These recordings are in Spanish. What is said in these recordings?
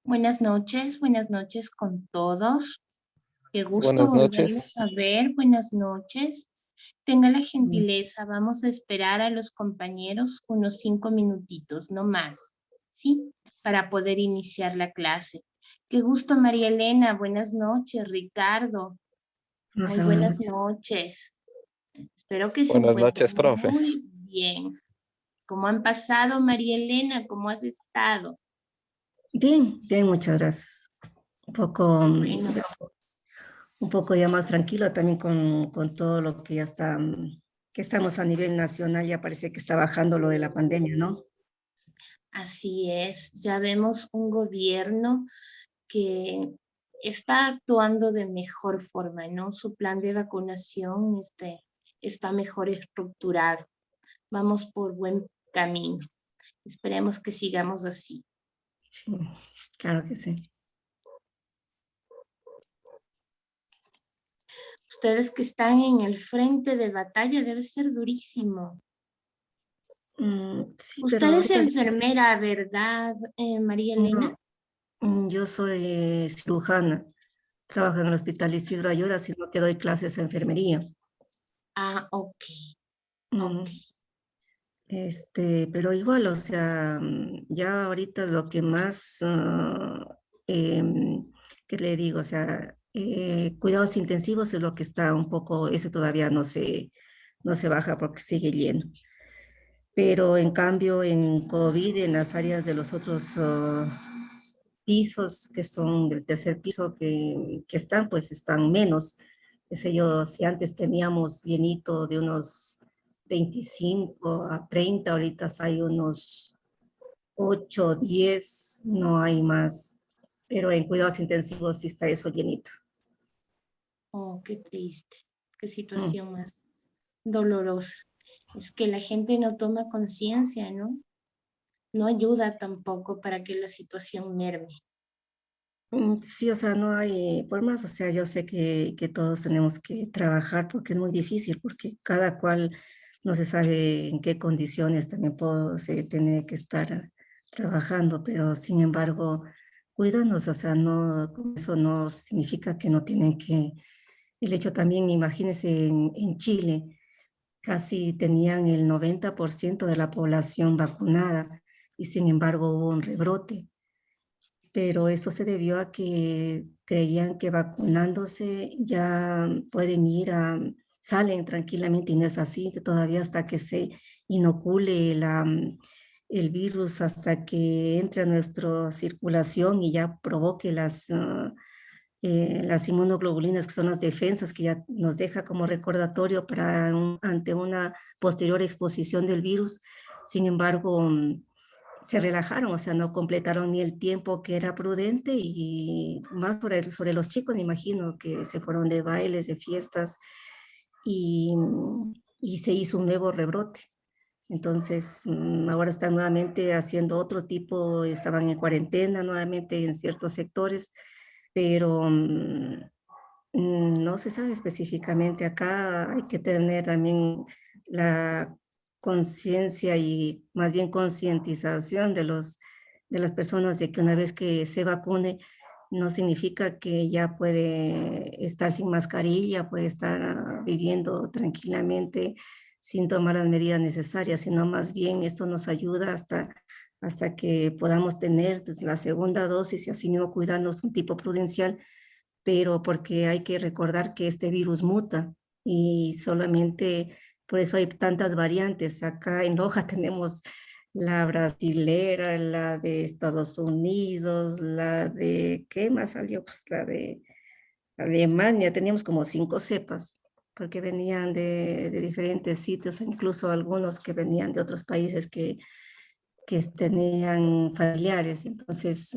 Buenas noches. Buenas noches con todos. Qué gusto Buenas noches. volverlos a ver. Buenas noches. Tenga la gentileza, vamos a esperar a los compañeros unos 5 minutitos, no más, ¿sí? Para poder iniciar la clase. Qué gusto, María Elena. Buenas noches, Ricardo. Muy buenas noches. Espero que se Buenas encuentren noches, profe. muy bien. ¿Cómo han pasado, María Elena? ¿Cómo has estado? Bien, bien, muchas gracias. Un poco, Bueno, un poco ya más tranquilo también con todo lo que ya está, que estamos a nivel nacional, ya parece que está bajando lo de la pandemia, ¿no? así es. Ya vemos un gobierno que está actuando de mejor forma, ¿no? Su plan de vacunación está mejor estructurado. Vamos por buen camino. Esperemos que sigamos así. Sí, claro que sí. Ustedes que están en el frente de batalla debe ser durísimo. Sí, pero Usted es ahorita enfermera, ¿verdad, María Elena? no, yo soy cirujana, trabajo en el Hospital Isidro Ayora, sino que doy clases de enfermería. Ah, ok, Mm, ok. pero igual, o sea, ya ahorita lo que más, ¿qué le digo? O sea, cuidados intensivos es lo que está un poco, ese todavía no se baja porque sigue lleno. Pero en cambio, en COVID, en las áreas de los otros pisos, que son del tercer piso que están, pues están menos. Qué sé yo, si antes teníamos llenito de unos 25 a 30, ahorita hay unos 8, 10, no hay más. Pero en cuidados intensivos sí está eso llenito. Oh, qué triste, qué Mm. situación más dolorosa. Es que la gente no toma conciencia, ¿no? No ayuda tampoco para que la situación merme. Sí, o sea, no hay, por más, o sea, yo sé que todos tenemos que trabajar porque es muy difícil, porque cada cual no se sabe en qué condiciones también se tiene que estar trabajando, pero sin embargo, cuídanos, o sea, no, con eso no significa que no tienen que, el hecho también, imagínense en Chile, casi tenían el 90% de la población vacunada y sin embargo hubo un rebrote, pero eso se debió a que creían que vacunándose ya pueden salen tranquilamente y no es así, todavía hasta que se inocule el virus, hasta que entre a nuestra circulación y ya provoque las inmunoglobulinas, que son las defensas que ya nos deja como recordatorio ante una posterior exposición del virus. Sin embargo, se relajaron, o sea, no completaron ni el tiempo que era prudente y más sobre los chicos, me imagino que se fueron de bailes, de fiestas y, y se hizo un nuevo rebrote. Entonces, ahora están nuevamente haciendo otro tipo, estaban en cuarentena nuevamente en ciertos sectores, pero no se sabe específicamente. Acá hay que tener también la conciencia y más bien concientización de las personas de que una vez que se vacune, no significa que ya puede estar sin mascarilla, puede estar viviendo tranquilamente sin tomar las medidas necesarias, sino más bien esto nos ayuda hasta que podamos tener pues, la segunda dosis y así mismo cuidarnos un tipo prudencial, pero porque hay que recordar que este virus muta y solamente por eso hay tantas variantes. Acá en Loja tenemos la brasilera, la de Estados Unidos, la de, ¿qué más salió? Pues la de Alemania, teníamos como 5 cepas. porque venían de diferentes sitios, incluso algunos que venían de otros países que tenían familiares. Entonces,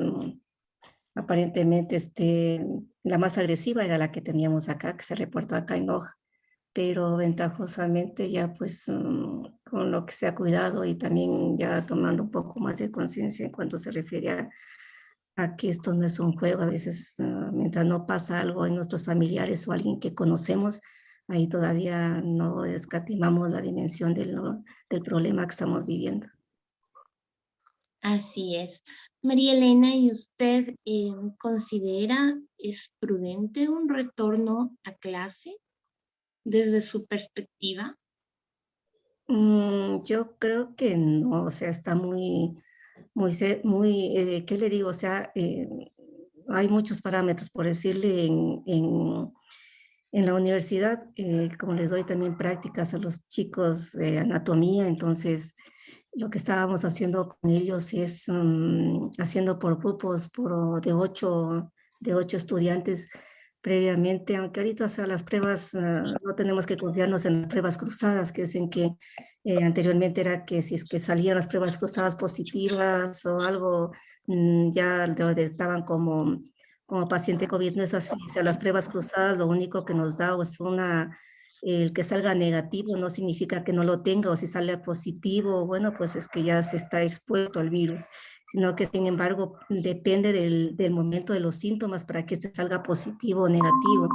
aparentemente, la más agresiva era la que teníamos acá, que se reportó acá en Loja, pero ventajosamente ya pues con lo que se ha cuidado y también ya tomando un poco más de conciencia en cuanto se refiere a que esto no es un juego, a veces mientras no pasa algo en nuestros familiares o alguien que conocemos, ahí todavía no escatimamos la dimensión del problema que estamos viviendo. Así es. María Elena, ¿y usted considera es prudente un retorno a clase desde su perspectiva? Yo creo que no, o sea, está ¿qué le digo? O sea, hay muchos parámetros, por decirle, en la universidad, como les doy también prácticas a los chicos de anatomía, entonces lo que estábamos haciendo con ellos es haciendo por grupos de ocho estudiantes previamente, aunque ahorita, o sea, las pruebas, no tenemos que confiarnos en las pruebas cruzadas, que dicen que anteriormente era que si es que salían las pruebas cruzadas positivas o algo, ya lo detectaban como paciente COVID. No es así, o sea, las pruebas cruzadas lo único que nos da es el que salga negativo no significa que no lo tenga, o si sale positivo, bueno, pues es que ya se está expuesto al virus, sino que sin embargo depende del momento de los síntomas para que se salga positivo o negativo.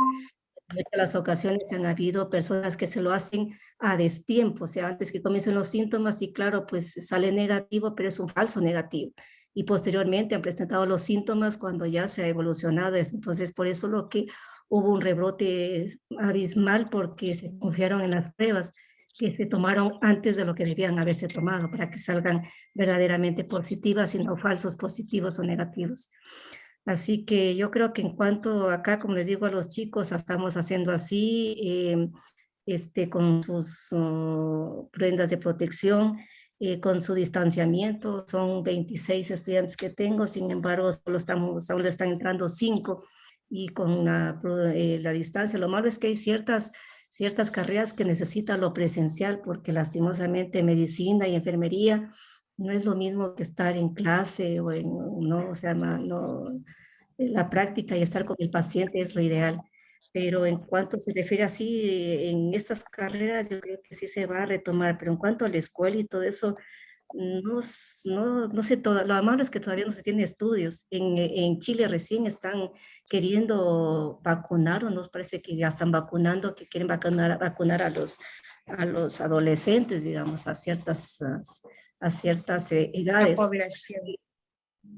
En muchas ocasiones han habido personas que se lo hacen a destiempo, o sea, antes que comiencen los síntomas y claro, pues sale negativo, pero es un falso negativo. Y posteriormente han presentado los síntomas cuando ya se ha evolucionado. Entonces, por eso lo que hubo un rebrote abismal porque se confiaron en las pruebas que se tomaron antes de lo que debían haberse tomado para que salgan verdaderamente positivas y no falsos positivos o negativos. Así que yo creo que en cuanto acá, como les digo a los chicos, estamos haciendo así, con sus prendas de protección, con su distanciamiento. Son 26 estudiantes que tengo, sin embargo, solo están entrando 5 y con la distancia. Lo malo es que hay ciertas carreras que necesitan lo presencial, porque lastimosamente medicina y enfermería no es lo mismo que estar en clase no, o sea, no, la práctica y estar con el paciente es lo ideal. Pero en cuanto se refiere así, en estas carreras, yo creo que sí se va a retomar, pero en cuanto a la escuela y todo eso, no sé todo. Lo malo es que todavía no se tiene estudios. En Chile recién están queriendo vacunar, o nos parece que ya están vacunando, que quieren vacunar a los adolescentes, digamos, a ciertas La edades, población.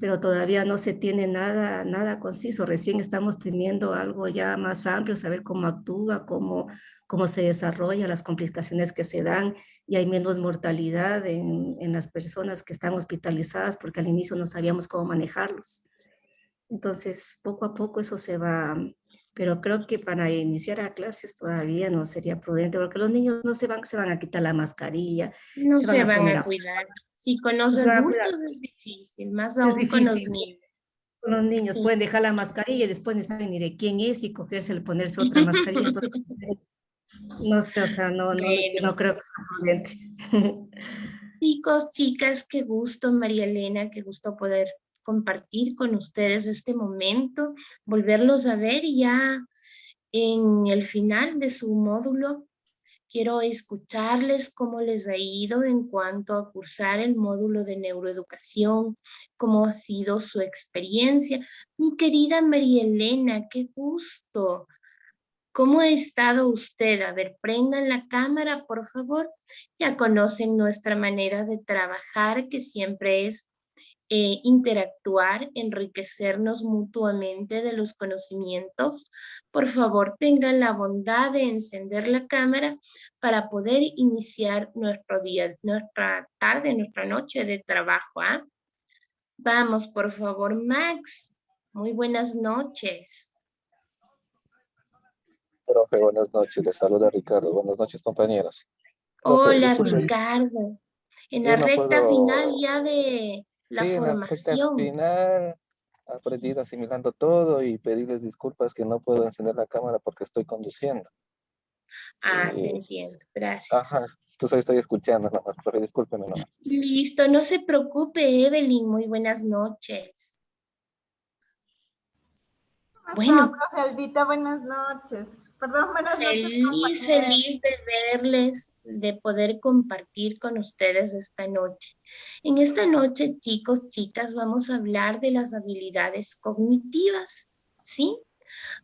pero todavía no se tiene nada conciso. Recién estamos teniendo algo ya más amplio, saber cómo actúa, cómo se desarrolla, las complicaciones que se dan, y hay menos mortalidad en las personas que están hospitalizadas, porque al inicio no sabíamos cómo manejarlos. Entonces, poco a poco eso se va, pero creo que para iniciar a clases todavía no sería prudente, porque los niños no se van a quitar la mascarilla, No se van se a van poner a a... cuidar. Si con los No se van a cuidar. adultos es difícil, más Es aún con los difícil. niños. Con los niños Sí. pueden dejar la mascarilla y después no saben ni de quién es y cogerse, ponerse otra mascarilla. Entonces, no sé, o sea, Bueno, no creo que sea prudente. chicos, chicas, qué gusto, María Elena, qué gusto poder compartir con ustedes este momento, volverlos a ver y ya en el final de su módulo. Quiero escucharles cómo les ha ido en cuanto a cursar el módulo de neuroeducación, cómo ha sido su experiencia. Mi querida María Elena, qué gusto. ¿Cómo ha estado usted? A ver, prendan la cámara, por favor. Ya conocen nuestra manera de trabajar, que siempre es interactuar, enriquecernos mutuamente de los conocimientos. Por favor, tengan la bondad de encender la cámara para poder iniciar nuestro día, nuestra tarde, nuestra noche de trabajo. ¿Ah? Vamos, por favor, Max. Muy buenas noches. Profe, buenas noches. Les saluda Ricardo. Buenas noches, compañeros. Profe, Hola, disculpe, Ricardo. En la yo no recta final puedo, ya de la sí, en la recta formación. final, aprendido asimilando todo y pedirles disculpas que no puedo encender la cámara porque estoy conduciendo. Ah, te Eh, entiendo. Gracias. ajá, entonces estoy escuchando nomás, profe, discúlpeme nomás. Listo, no se preocupe, Evelyn. Muy buenas noches. ¿Cómo está, Bueno, profe Albita? Buenas noches. Perdón, buenas noches, feliz, compañeros. feliz de verles, de poder compartir con ustedes esta noche. En esta noche, chicos, chicas, vamos a hablar de las habilidades cognitivas, ¿sí?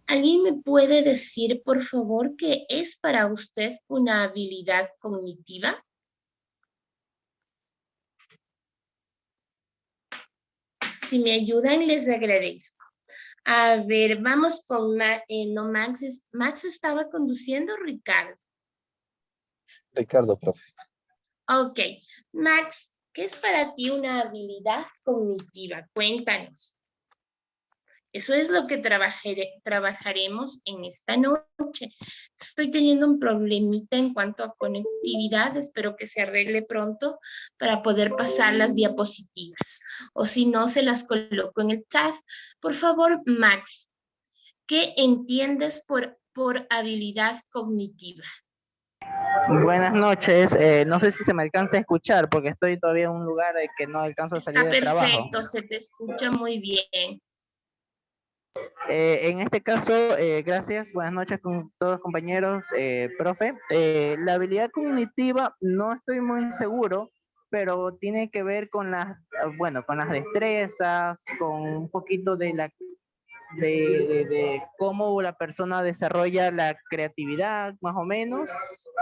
¿Alguien me puede decir, por favor, qué es para usted una habilidad cognitiva? Si me ayudan, les agradezco. A ver, vamos con no, Max. Max estaba conduciendo, Ricardo. Ricardo, profe. Ok, Max, ¿qué es para ti una habilidad cognitiva? Cuéntanos. Eso es lo que trabajaremos en esta noche. Estoy teniendo un problemita en cuanto a conectividad. Espero que se arregle pronto para poder pasar las diapositivas. O si no, se las coloco en el chat. Por favor, Max, ¿qué entiendes por habilidad cognitiva? Buenas noches, no sé si se me alcanza a escuchar porque estoy todavía en un lugar que no alcanzo a salir Está del trabajo. perfecto, se te escucha muy bien. En este caso, gracias, buenas noches con todos compañeros, profe. La habilidad cognitiva no estoy muy seguro, pero tiene que ver con bueno, con las destrezas, con un poquito de de cómo la persona desarrolla la creatividad, más o menos.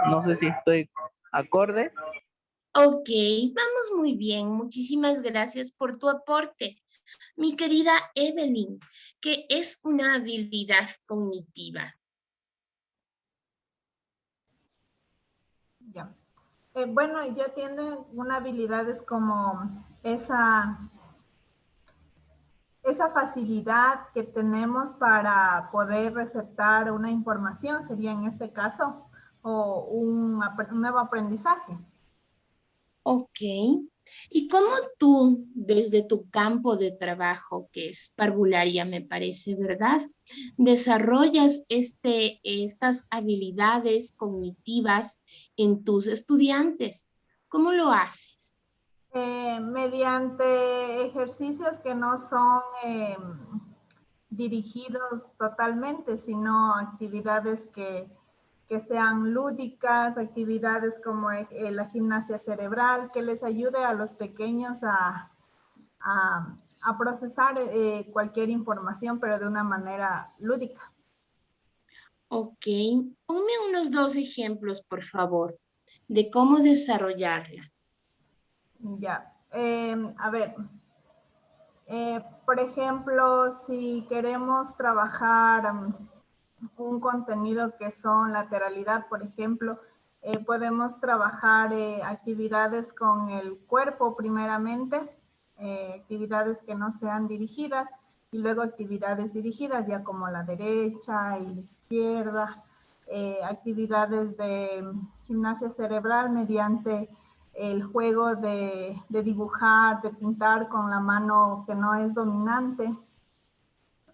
No sé si estoy acorde. Ok, vamos muy bien. Muchísimas gracias por tu aporte. Mi querida Evelyn, ¿qué es una habilidad cognitiva? Ya. Bueno, ya tiene una habilidad, es como esa facilidad que tenemos para poder receptar una información, sería en este caso, o un nuevo aprendizaje. Ok. ¿Y cómo tú, desde tu campo de trabajo, que es parvularia, me parece, ¿verdad? Desarrollas estas habilidades cognitivas en tus estudiantes? ¿Cómo lo haces? Mediante ejercicios que no son dirigidos totalmente, sino actividades que sean lúdicas, actividades como la gimnasia cerebral, que les ayude a los pequeños a procesar cualquier información, pero de una manera lúdica. Ok, ponme unos 2 ejemplos, por favor, de cómo desarrollarla. Ya, a ver, por ejemplo, si queremos trabajar un contenido que son lateralidad, por ejemplo, podemos trabajar actividades con el cuerpo primeramente, actividades que no sean dirigidas y luego actividades dirigidas ya como la derecha y la izquierda, actividades de gimnasia cerebral mediante el juego de dibujar, de pintar con la mano que no es dominante,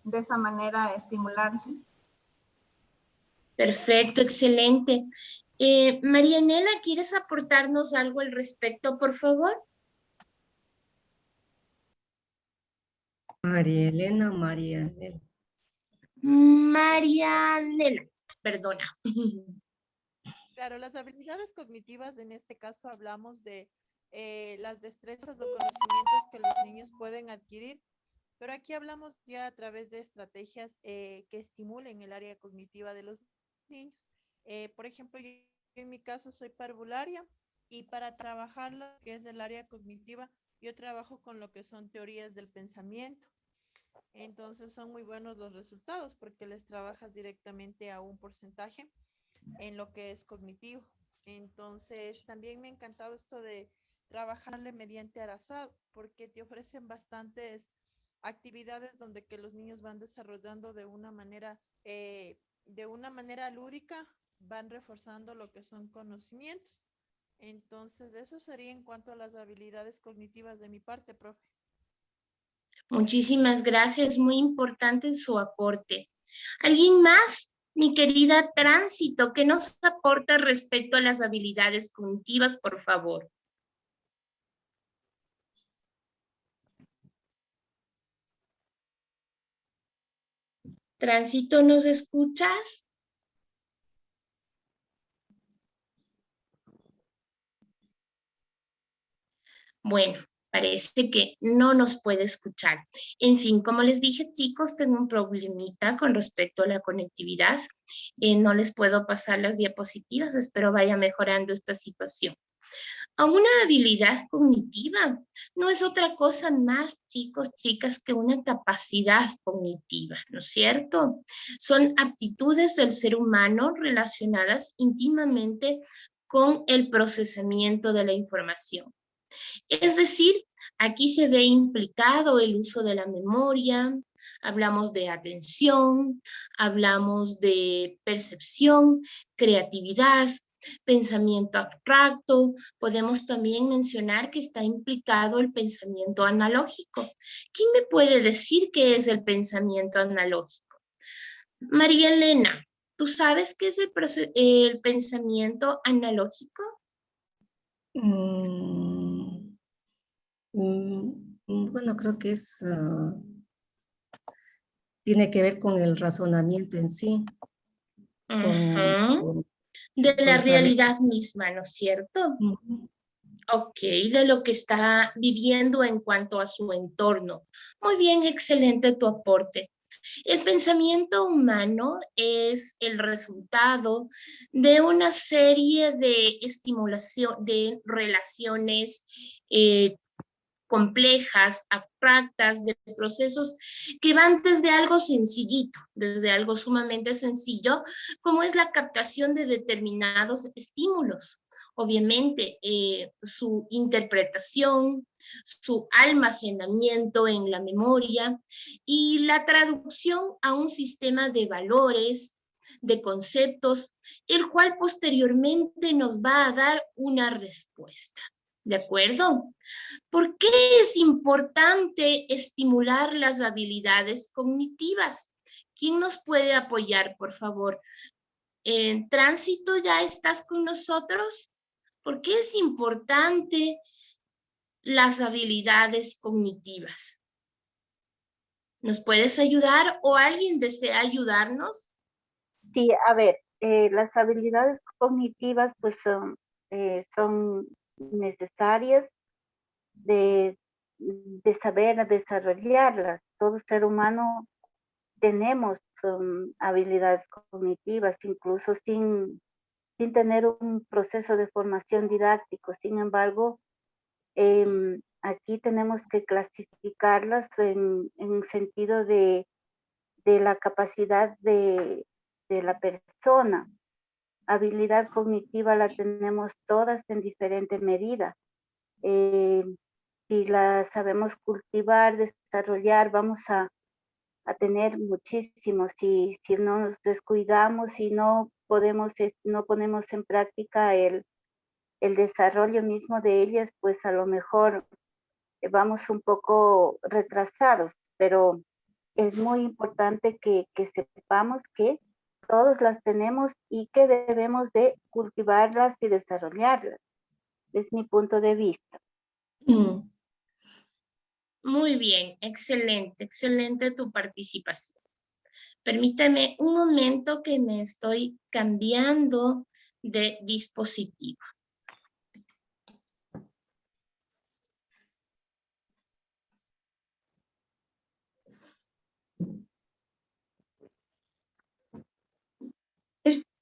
de esa manera estimularles. Perfecto, excelente. Marianela, ¿quieres aportarnos algo al respecto, por favor? María Elena, María Anel. Marianela, perdona. Claro, las habilidades cognitivas, en este caso hablamos de las destrezas o conocimientos que los niños pueden adquirir, pero aquí hablamos ya a través de estrategias que estimulen el área cognitiva de los niños. Por ejemplo, yo en mi caso soy parvularia y para trabajar lo que es el área cognitiva, yo trabajo con lo que son teorías del pensamiento. Entonces son muy buenos los resultados porque les trabajas directamente a un porcentaje en lo que es cognitivo. Entonces, también me ha encantado esto de trabajarle mediante Arazado, porque te ofrecen bastantes actividades donde que los niños van desarrollando de una manera lúdica, van reforzando lo que son conocimientos. Entonces, eso sería en cuanto a las habilidades cognitivas de mi parte, profe. Muchísimas gracias, muy importante su aporte. ¿Alguien más Mi querida Tránsito, ¿qué nos aporta respecto a las habilidades cognitivas, por favor? Tránsito, ¿nos escuchas? Bueno, parece que no nos puede escuchar. En fin, como les dije, chicos, tengo un problemita con respecto a la conectividad. No les puedo pasar las diapositivas, espero vaya mejorando esta situación. A una habilidad cognitiva no es otra cosa más, chicos, chicas, que una capacidad cognitiva, ¿no es cierto? Son aptitudes del ser humano relacionadas íntimamente con el procesamiento de la información. Es decir, aquí se ve implicado el uso de la memoria, hablamos de atención, hablamos de percepción, creatividad, pensamiento abstracto. Podemos también mencionar que está implicado el pensamiento analógico. ¿Quién me puede decir qué es el pensamiento analógico? María Elena, ¿tú sabes qué es el pensamiento analógico? Bueno, creo que tiene que ver con el razonamiento en sí, con, Ujú. con, De la con saber. realidad misma, ¿no es cierto? Ujú. Ok, de lo que está viviendo en cuanto a su entorno. Muy bien, excelente tu aporte. El pensamiento humano es el resultado de una serie de estimulación, de relaciones complejas, abstractas, de procesos que van desde algo sencillito, desde algo sumamente sencillo, como es la captación de determinados estímulos. Obviamente, su interpretación, su almacenamiento en la memoria y la traducción a un sistema de valores, de conceptos, el cual posteriormente nos va a dar una respuesta. ¿De acuerdo? ¿Por qué es importante estimular las habilidades cognitivas? ¿Quién nos puede apoyar, por favor? ¿En Tránsito ya estás con nosotros? ¿Por qué es importante las habilidades cognitivas? ¿Nos puedes ayudar o alguien desea ayudarnos? Sí, a ver, las habilidades cognitivas pues son necesarias de saber desarrollarlas. Todo ser humano tenemos habilidades cognitivas, incluso sin tener un proceso de formación didáctico. Sin embargo, aquí tenemos que clasificarlas en sentido de la capacidad de la persona. Habilidad cognitiva la tenemos todas en diferente medida. Si la sabemos cultivar, desarrollar, vamos a tener muchísimo. Si no nos descuidamos y no ponemos en práctica el desarrollo mismo de ellas, pues a lo mejor vamos un poco retrasados, pero es muy importante que sepamos que todos las tenemos y que debemos de cultivarlas y desarrollarlas. Es mi punto de vista. Muy bien, excelente, excelente tu participación. Permítame un momento que me estoy cambiando de dispositivo.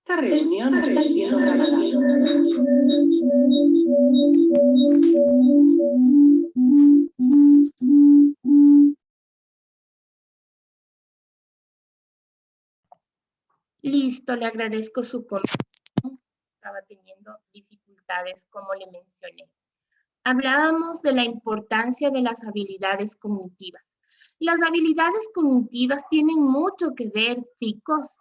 Esta reunión está siendo grabada. Listo, le agradezco su comentario. Estaba teniendo dificultades, como le mencioné. Hablábamos de la importancia de las habilidades cognitivas. Las habilidades cognitivas tienen mucho que ver, chicos,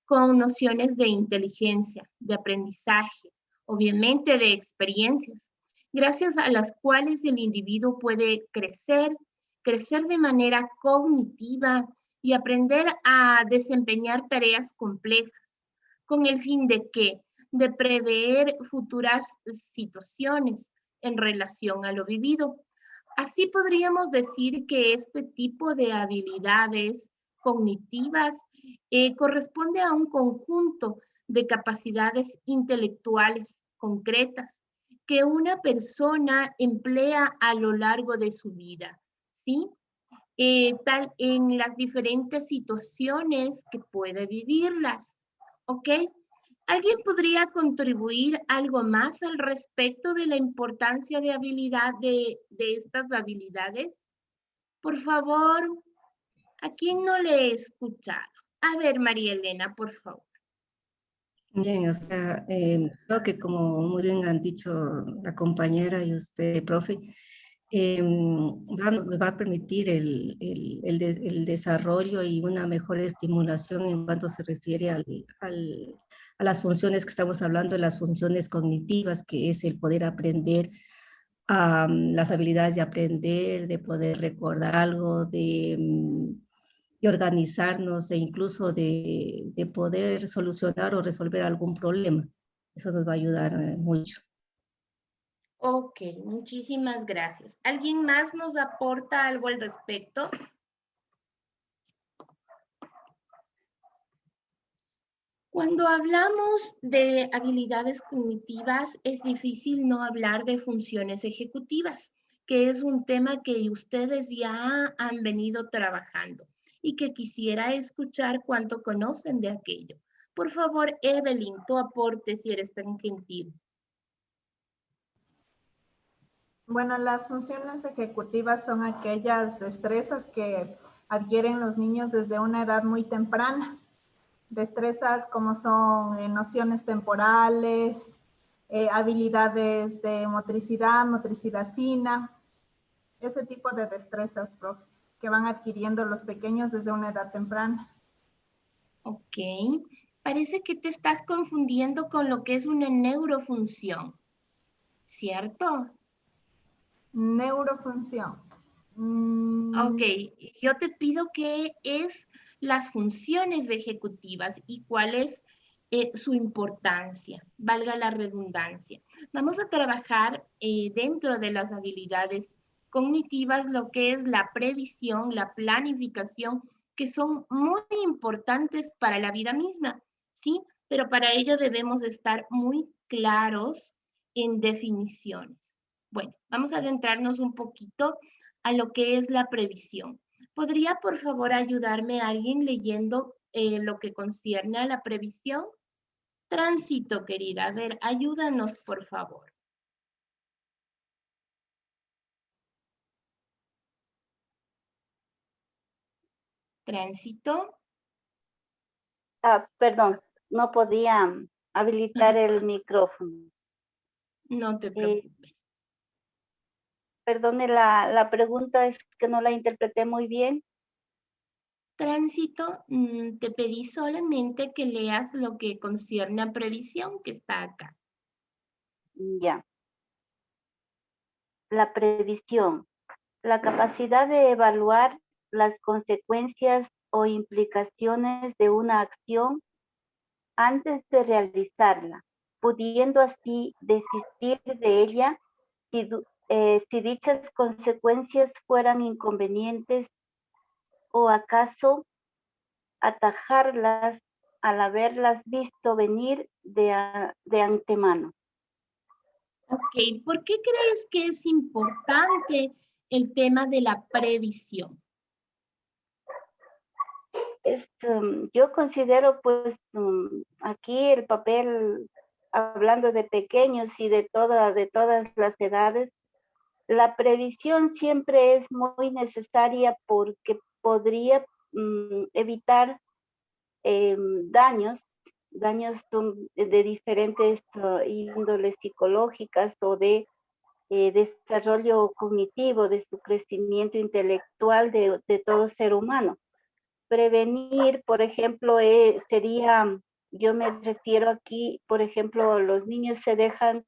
con nociones de inteligencia, de aprendizaje, obviamente de experiencias, gracias a las cuales el individuo puede crecer de manera cognitiva y aprender a desempeñar tareas complejas. ¿Con el fin de qué? De prever futuras situaciones en relación a lo vivido. Así podríamos decir que este tipo de habilidades cognitivas corresponde a un conjunto de capacidades intelectuales concretas que una persona emplea a lo largo de su vida, ¿sí? Tal en las diferentes situaciones que puede vivirlas, ¿ok? ¿Alguien podría contribuir algo más al respecto de la importancia de estas habilidades? Por favor, ¿a quién no le he escuchado? A ver, María Elena, por favor. Bien, o sea, creo que como muy bien han dicho la compañera y usted, profe, nos va a permitir el desarrollo y una mejor estimulación en cuanto se refiere a las funciones que estamos hablando, las funciones cognitivas, que es el poder aprender, las habilidades de aprender, de poder recordar algo, de organizarnos e incluso de poder solucionar o resolver algún problema. Eso nos va a ayudar mucho. Ok, muchísimas gracias. ¿Alguien más nos aporta algo al respecto? Cuando hablamos de habilidades cognitivas, es difícil no hablar de funciones ejecutivas, que es un tema que ustedes ya han venido trabajando y que quisiera escuchar cuánto conocen de aquello. Por favor, Evelyn, tu aporte si eres tan gentil. Bueno, las funciones ejecutivas son aquellas destrezas que adquieren los niños desde una edad muy temprana. Destrezas como son nociones temporales, habilidades de motricidad, motricidad fina, ese tipo de destrezas, profe, que van adquiriendo los pequeños desde una edad temprana. Ok, parece que te estás confundiendo con lo que es una neurofunción, ¿cierto? Neurofunción. Ok, yo te pido que es las funciones ejecutivas y cuál es su importancia, valga la redundancia. Vamos a trabajar dentro de las habilidades cognitivas lo que es la previsión, la planificación, que son muy importantes para la vida misma, ¿sí? Pero para ello debemos estar muy claros en definiciones. Bueno, vamos a adentrarnos un poquito a lo que es la previsión. ¿Podría, por favor, ayudarme alguien leyendo lo que concierne a la previsión? Tránsito, querida. A ver, ayúdanos, por favor. Tránsito. Perdón, no podía habilitar el micrófono. No te preocupes. Perdone, la pregunta es que no la interpreté muy bien. Tránsito, te pedí solamente que leas lo que concierne a previsión, que está acá. Ya. La previsión. La capacidad de evaluar las consecuencias o implicaciones de una acción antes de realizarla, pudiendo así desistir de ella si dichas consecuencias fueran inconvenientes o acaso atajarlas al haberlas visto venir de antemano. Ok, ¿por qué crees que es importante el tema de la previsión? Yo considero pues aquí el papel, hablando de pequeños y de todas las edades, la previsión siempre es muy necesaria porque podría evitar daños de diferentes índoles psicológicas o de desarrollo cognitivo, de su crecimiento intelectual de todo ser humano. Prevenir, por ejemplo, sería, yo me refiero aquí, por ejemplo, los niños se dejan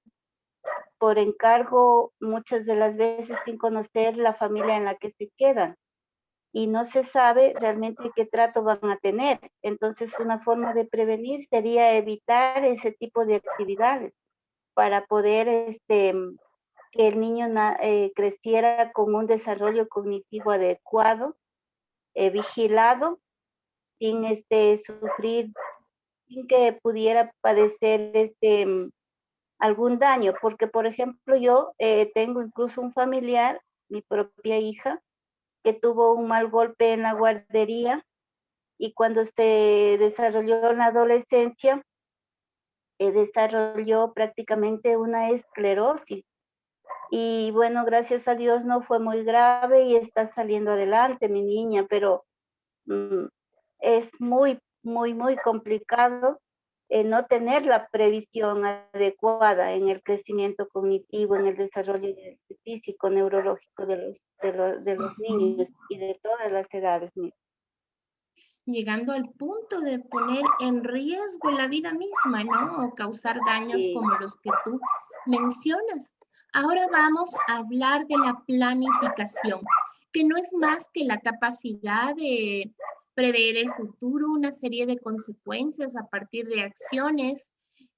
por encargo muchas de las veces sin conocer la familia en la que se quedan. y no se sabe realmente qué trato van a tener. Entonces, una forma de prevenir sería evitar ese tipo de actividades para poder que el niño creciera con un desarrollo cognitivo adecuado, vigilado, sin sufrir, sin que pudiera padecer algún daño, porque por ejemplo yo tengo incluso un familiar, mi propia hija, que tuvo un mal golpe en la guardería y cuando se desarrolló en la adolescencia, desarrolló prácticamente una esclerosis. Y bueno, gracias a Dios no fue muy grave y está saliendo adelante mi niña, pero es muy, muy, muy complicado no tener la previsión adecuada en el crecimiento cognitivo, en el desarrollo físico, neurológico de los niños y de todas las edades. Llegando al punto de poner en riesgo la vida misma, ¿no? O causar daños Sí. como los que tú mencionas. Ahora vamos a hablar de la planificación, que no es más que la capacidad de prever el futuro, una serie de consecuencias a partir de acciones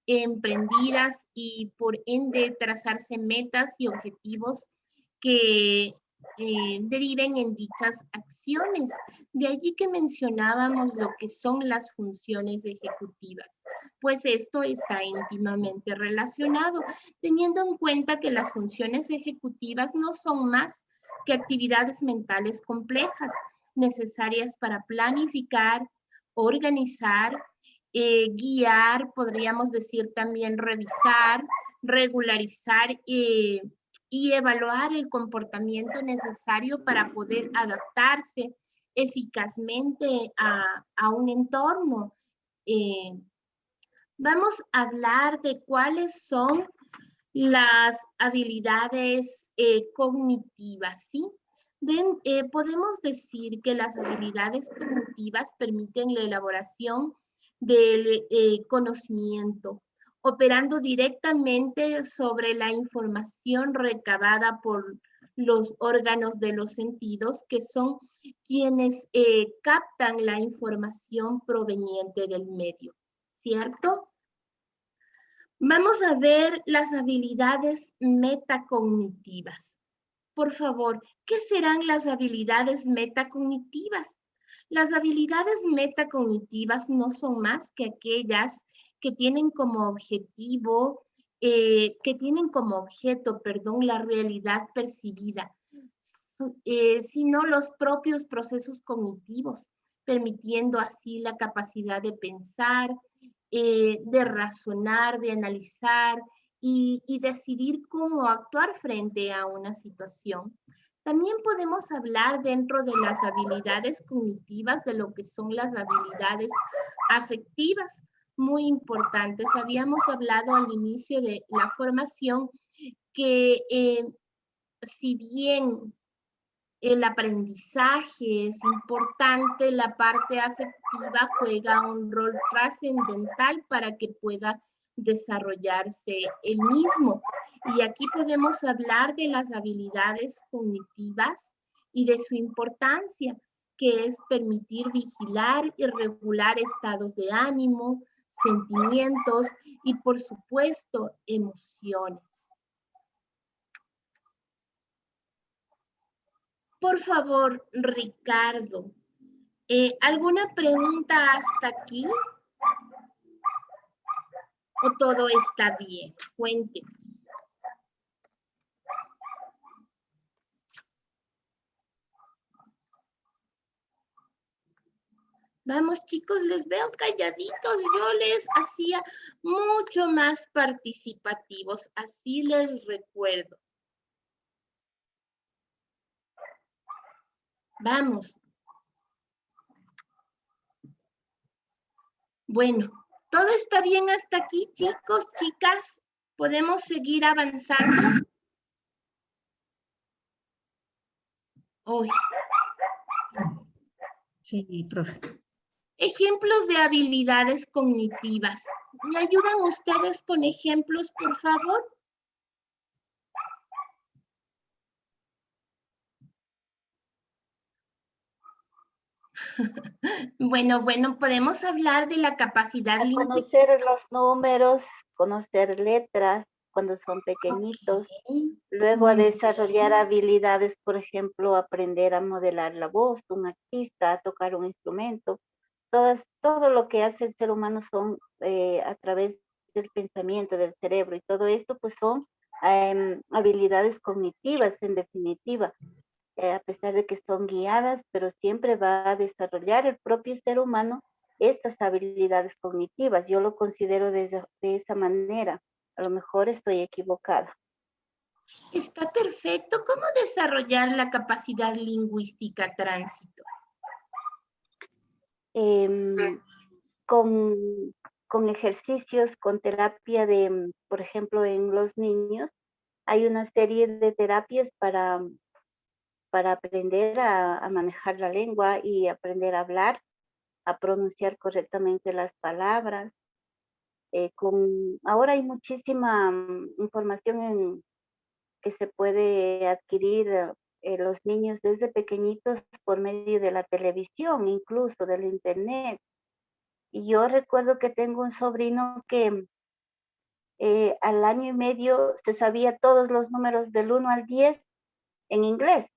emprendidas y por ende trazarse metas y objetivos que deriven en dichas acciones. De allí que mencionábamos lo que son las funciones ejecutivas, pues esto está íntimamente relacionado, teniendo en cuenta que las funciones ejecutivas no son más que actividades mentales complejas, necesarias para planificar, organizar, guiar, podríamos decir también revisar, regularizar y evaluar el comportamiento necesario para poder adaptarse eficazmente a un entorno. Vamos a hablar de cuáles son las habilidades cognitivas, ¿sí? Podemos decir que las habilidades cognitivas permiten la elaboración del conocimiento, operando directamente sobre la información recabada por los órganos de los sentidos, que son quienes captan la información proveniente del medio, ¿cierto? Vamos a ver las habilidades metacognitivas. Por favor, ¿qué serán las habilidades metacognitivas? Las habilidades metacognitivas no son más que aquellas que tienen como objetivo, la realidad percibida, sino los propios procesos cognitivos, permitiendo así la capacidad de pensar, de razonar, de analizar y decidir cómo actuar frente a una situación. También podemos hablar dentro de las habilidades cognitivas de lo que son las habilidades afectivas, muy importantes. Habíamos hablado al inicio de la formación que si bien el aprendizaje es importante, la parte afectiva juega un rol trascendental para que pueda desarrollarse el mismo. Y aquí podemos hablar de las habilidades cognitivas y de su importancia, que es permitir vigilar y regular estados de ánimo, sentimientos y, por supuesto, emociones. Por favor, Ricardo, ¿alguna pregunta hasta aquí? ¿O todo está bien? Cuénteme. Vamos, chicos, les veo calladitos. Yo les hacía mucho más participativos. Así les recuerdo. Vamos. Bueno, ¿todo está bien hasta aquí, chicos, chicas? ¿Podemos seguir avanzando? Hoy. Sí, profe. Ejemplos de habilidades cognitivas. ¿Me ayudan ustedes con ejemplos, por favor? Bueno, podemos hablar de la capacidad A lingüística. conocer los números, conocer letras cuando son pequeñitos. Luego a Muy desarrollar bien. habilidades, por ejemplo, aprender a modelar la voz, un artista, a tocar un instrumento. Todo lo que hace el ser humano son a través del pensamiento, del cerebro, y todo esto pues son habilidades cognitivas en definitiva, a pesar de que son guiadas, pero siempre va a desarrollar el propio ser humano estas habilidades cognitivas. Yo lo considero de esa manera. A lo mejor estoy equivocada. Está perfecto. ¿Cómo desarrollar la capacidad lingüística, Tránsito? Em, con, con ejercicios, con terapia de, por ejemplo, en los niños, hay una serie de terapias para aprender a manejar la lengua y aprender a hablar, a pronunciar correctamente las palabras. Ahora hay muchísima información que se puede adquirir los niños desde pequeñitos por medio de la televisión, incluso del internet. Y yo recuerdo que tengo un sobrino que al año y medio se sabía todos los números del 1 al 10 en inglés.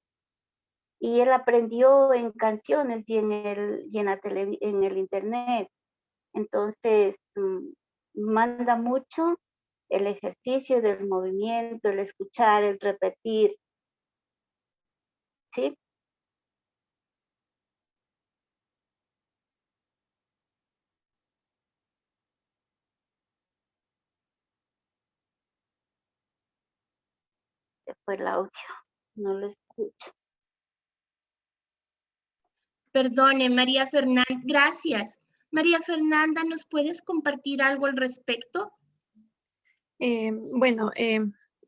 Y él aprendió en canciones en el internet. Entonces, manda mucho el ejercicio del movimiento, el escuchar, el repetir, ¿sí? Se fue el audio, no lo escucho. Perdone, María Fernanda. Gracias. María Fernanda, ¿nos puedes compartir algo al respecto? Bueno,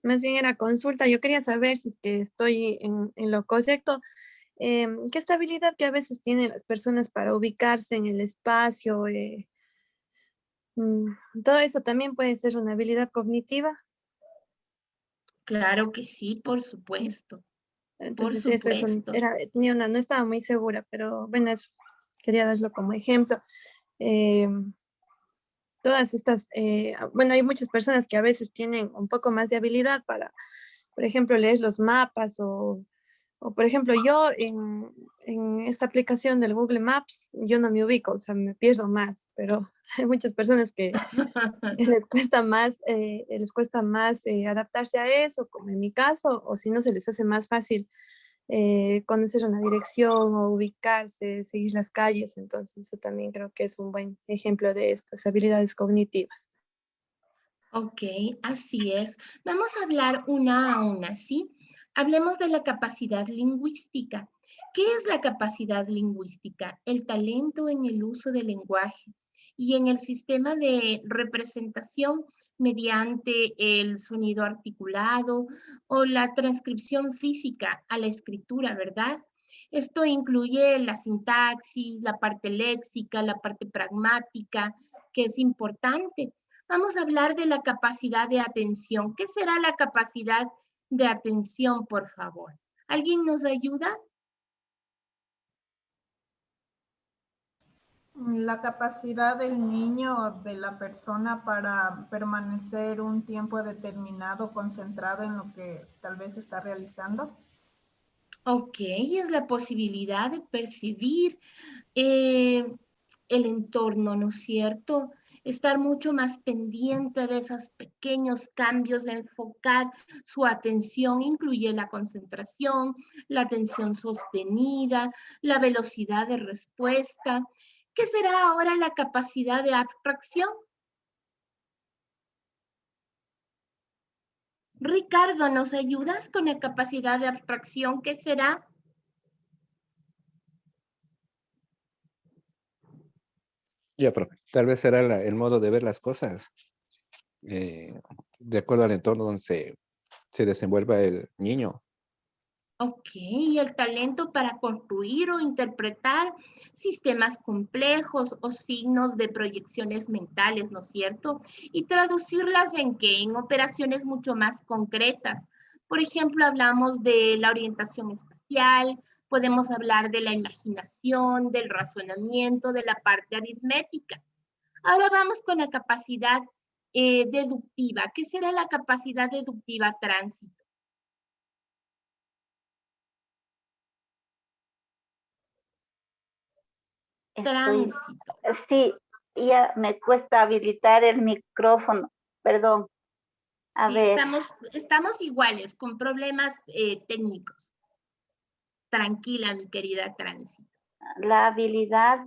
más bien era consulta. Yo quería saber si es que estoy en lo correcto. ¿Qué estabilidad que a veces tienen las personas para ubicarse en el espacio? Todo eso también puede ser una habilidad cognitiva. Claro que sí, por supuesto. Por Entonces supuesto. no estaba muy segura, pero bueno, eso quería darlo como ejemplo. Todas estas, bueno, hay muchas personas que a veces tienen un poco más de habilidad para, por ejemplo, leer los mapas o por ejemplo, yo en esta aplicación del Google Maps, yo no me ubico, o sea, me pierdo más, pero hay muchas personas que les cuesta más adaptarse a eso, como en mi caso, o si no, se les hace más fácil conocer una dirección o ubicarse, seguir las calles. Entonces, eso también creo que es un buen ejemplo de estas habilidades cognitivas. Ok, así es. Vamos a hablar una a una, ¿sí? Hablemos de la capacidad lingüística. ¿Qué es la capacidad lingüística? El talento en el uso del lenguaje y en el sistema de representación mediante el sonido articulado o la transcripción física a la escritura, ¿verdad? Esto incluye la sintaxis, la parte léxica, la parte pragmática, que es importante. Vamos a hablar de la capacidad de atención. ¿Qué será la capacidad de atención, por favor? ¿Alguien nos ayuda? La capacidad del niño o de la persona para permanecer un tiempo determinado concentrado en lo que tal vez está realizando. Ok, es la posibilidad de percibir el entorno, ¿no es cierto? Estar mucho más pendiente de esos pequeños cambios, de enfocar su atención, incluye la concentración, la atención sostenida, la velocidad de respuesta. ¿Qué será ahora la capacidad de abstracción? Ricardo, ¿nos ayudas con la capacidad de abstracción? ¿Qué será? Ya, pero tal vez será el modo de ver las cosas de acuerdo al entorno donde se desenvuelva el niño. Ok, y el talento para construir o interpretar sistemas complejos o signos de proyecciones mentales, ¿no es cierto? Y traducirlas en qué? En operaciones mucho más concretas. Por ejemplo, hablamos de la orientación espacial, Podemos hablar de la imaginación, del razonamiento, de la parte aritmética. Ahora vamos con la capacidad deductiva. ¿Qué será la capacidad deductiva tránsito? Tránsito. Sí, ya me cuesta habilitar el micrófono, perdón. A Sí, ver. estamos iguales, con problemas técnicos. Tranquila, mi querida Tránsito. La habilidad,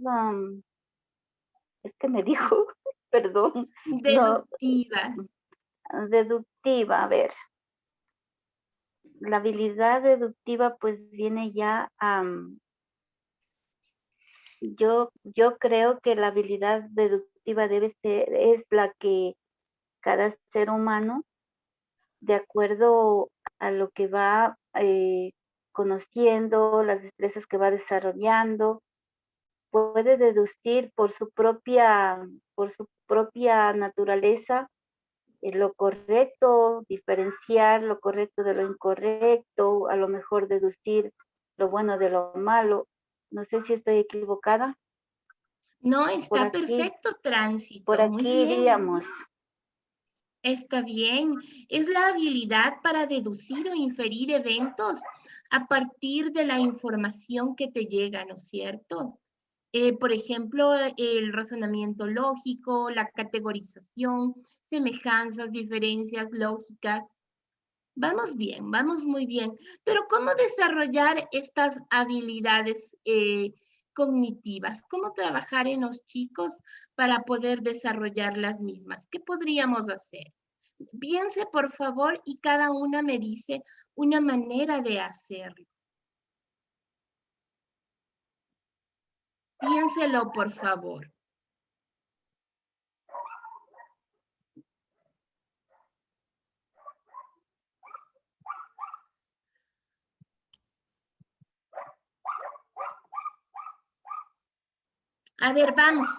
es que me dijo, perdón. Deductiva. No, deductiva, a ver. La habilidad deductiva pues viene ya a... yo creo que la habilidad deductiva es la que cada ser humano, de acuerdo a lo que va conociendo, las destrezas que va desarrollando, puede deducir por su propia naturaleza lo correcto, diferenciar lo correcto de lo incorrecto, a lo mejor deducir lo bueno de lo malo. No sé si estoy equivocada. No, está perfecto, Tránsito. Por Muy aquí bien. iríamos. Está bien. Es la habilidad para deducir o inferir eventos a partir de la información que te llega, ¿no es cierto? Por ejemplo, el razonamiento lógico, la categorización, semejanzas, diferencias lógicas. Vamos bien, vamos muy bien. Pero ¿cómo desarrollar estas habilidades cognitivas? ¿Cómo trabajar en los chicos para poder desarrollar las mismas? ¿Qué podríamos hacer? Piense, por favor, y cada una me dice una manera de hacerlo. Piénselo, por favor. A ver, vamos.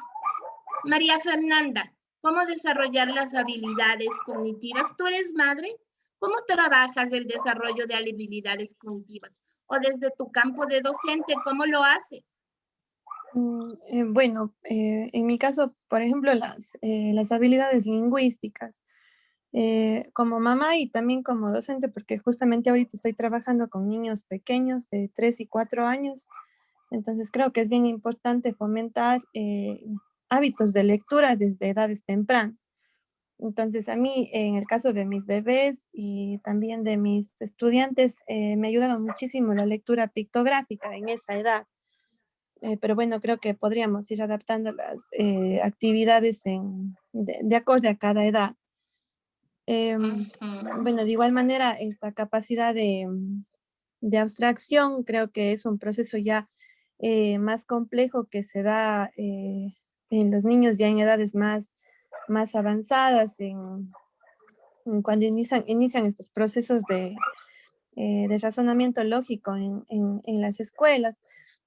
María Fernanda, ¿cómo desarrollar las habilidades cognitivas? ¿Tú eres madre? ¿Cómo trabajas el desarrollo de habilidades cognitivas? O desde tu campo de docente, ¿cómo lo haces? Bueno, en mi caso, por ejemplo, las habilidades lingüísticas. Como mamá y también como docente, porque justamente ahorita estoy trabajando con niños pequeños de 3 y 4 años, entonces creo que es bien importante fomentar hábitos de lectura desde edades tempranas. Entonces a mí, en el caso de mis bebés y también de mis estudiantes, me ha ayudado muchísimo la lectura pictográfica en esa edad. Pero bueno, creo que podríamos ir adaptando las actividades de acorde a cada edad. Bueno, de igual manera, esta capacidad de abstracción creo que es un proceso ya más complejo que se da en los niños ya en edades más avanzadas, cuando inician estos procesos de razonamiento lógico en las escuelas.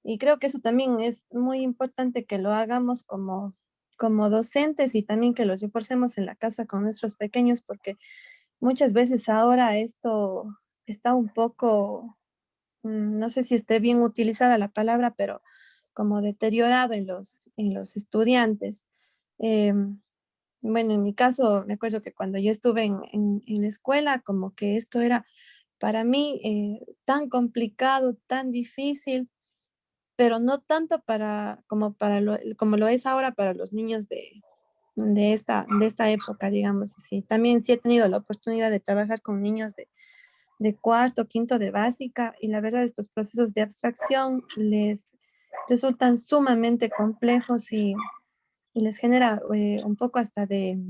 Y creo que eso también es muy importante que lo hagamos como docentes y también que los reforcemos en la casa con nuestros pequeños, porque muchas veces ahora esto está un poco, no sé si esté bien utilizada la palabra, pero como deteriorado en los estudiantes. Bueno, en mi caso, me acuerdo que cuando yo estuve en la escuela, como que esto era para mí tan complicado, tan difícil, pero no tanto como lo es ahora para los niños de esta época, digamos así. También sí he tenido la oportunidad de trabajar con niños de cuarto, quinto de básica, y la verdad estos procesos de abstracción les resultan sumamente complejos y les genera un poco hasta de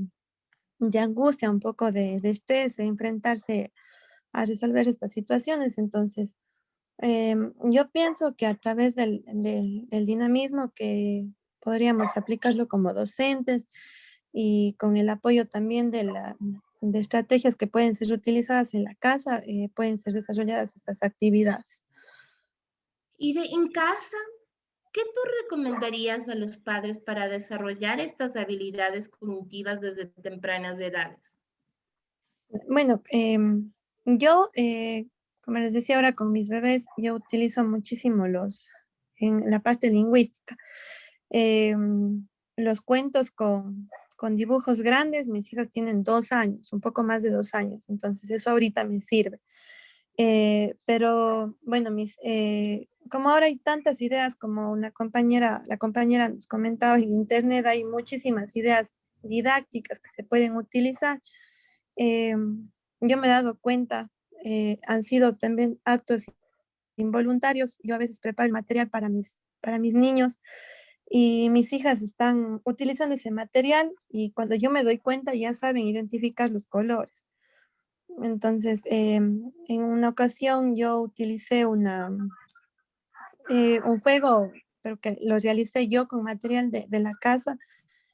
angustia, un poco de estrés, de enfrentarse a resolver estas situaciones. Entonces, yo pienso que a través del dinamismo que podríamos aplicarlo como docentes y con el apoyo también de estrategias que pueden ser utilizadas en la casa, pueden ser desarrolladas estas actividades. Y en casa, ¿qué tú recomendarías a los padres para desarrollar estas habilidades cognitivas desde tempranas edades? Bueno, yo como les decía ahora con mis bebés, yo utilizo muchísimo en la parte lingüística. Los cuentos con dibujos grandes, mis hijas tienen 2 años, un poco más de 2 años, entonces eso ahorita me sirve. Pero bueno, como ahora hay tantas ideas, como la compañera nos comentaba, en internet hay muchísimas ideas didácticas que se pueden utilizar. Yo me he dado cuenta, han sido también actos involuntarios. Yo a veces preparo el material para mis niños y mis hijas están utilizando ese material y cuando yo me doy cuenta ya saben identificar los colores. Entonces, en una ocasión yo utilicé un juego, pero que lo realicé yo con material de la casa,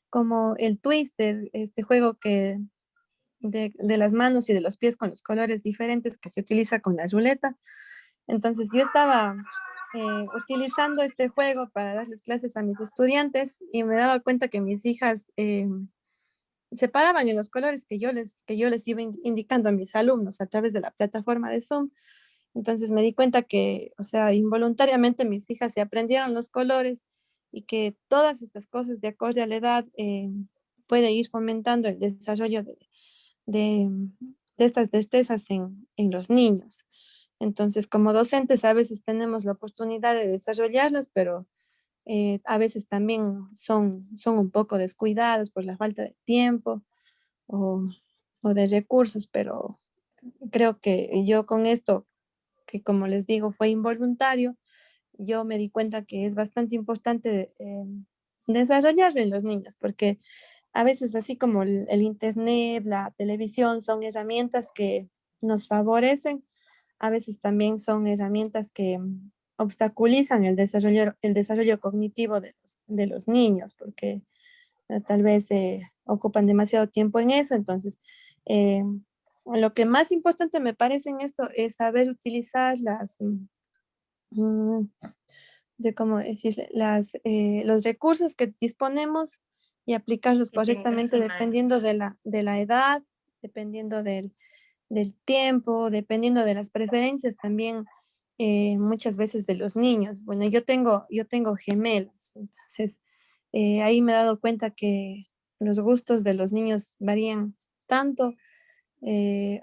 como el Twister, este juego de las manos y de los pies con los colores diferentes que se utiliza con la ruleta. Entonces yo estaba utilizando este juego para darles clases a mis estudiantes y me daba cuenta que mis hijas se paraban en los colores que yo les iba indicando a mis alumnos a través de la plataforma de Zoom. Entonces me di cuenta que, o sea, involuntariamente mis hijas se aprendieron los colores y que todas estas cosas de acorde a la edad puede ir fomentando el desarrollo de estas destrezas en los niños. Entonces, como docentes a veces tenemos la oportunidad de desarrollarlas, pero a veces también son un poco descuidadas por la falta de tiempo o de recursos, pero creo que yo con esto, que como les digo fue involuntario, yo me di cuenta que es bastante importante desarrollarlo en los niños, porque a veces así como el internet, la televisión son herramientas que nos favorecen, a veces también son herramientas que obstaculizan el desarrollo cognitivo de los niños, porque tal vez ocupan demasiado tiempo en eso. Entonces, lo que más importante me parece en esto es saber utilizar cómo decirle, los recursos que disponemos y aplicarlos correctamente dependiendo de la edad, dependiendo del tiempo, dependiendo de las preferencias también muchas veces de los niños. Bueno, yo tengo gemelos, entonces ahí me he dado cuenta que los gustos de los niños varían tanto.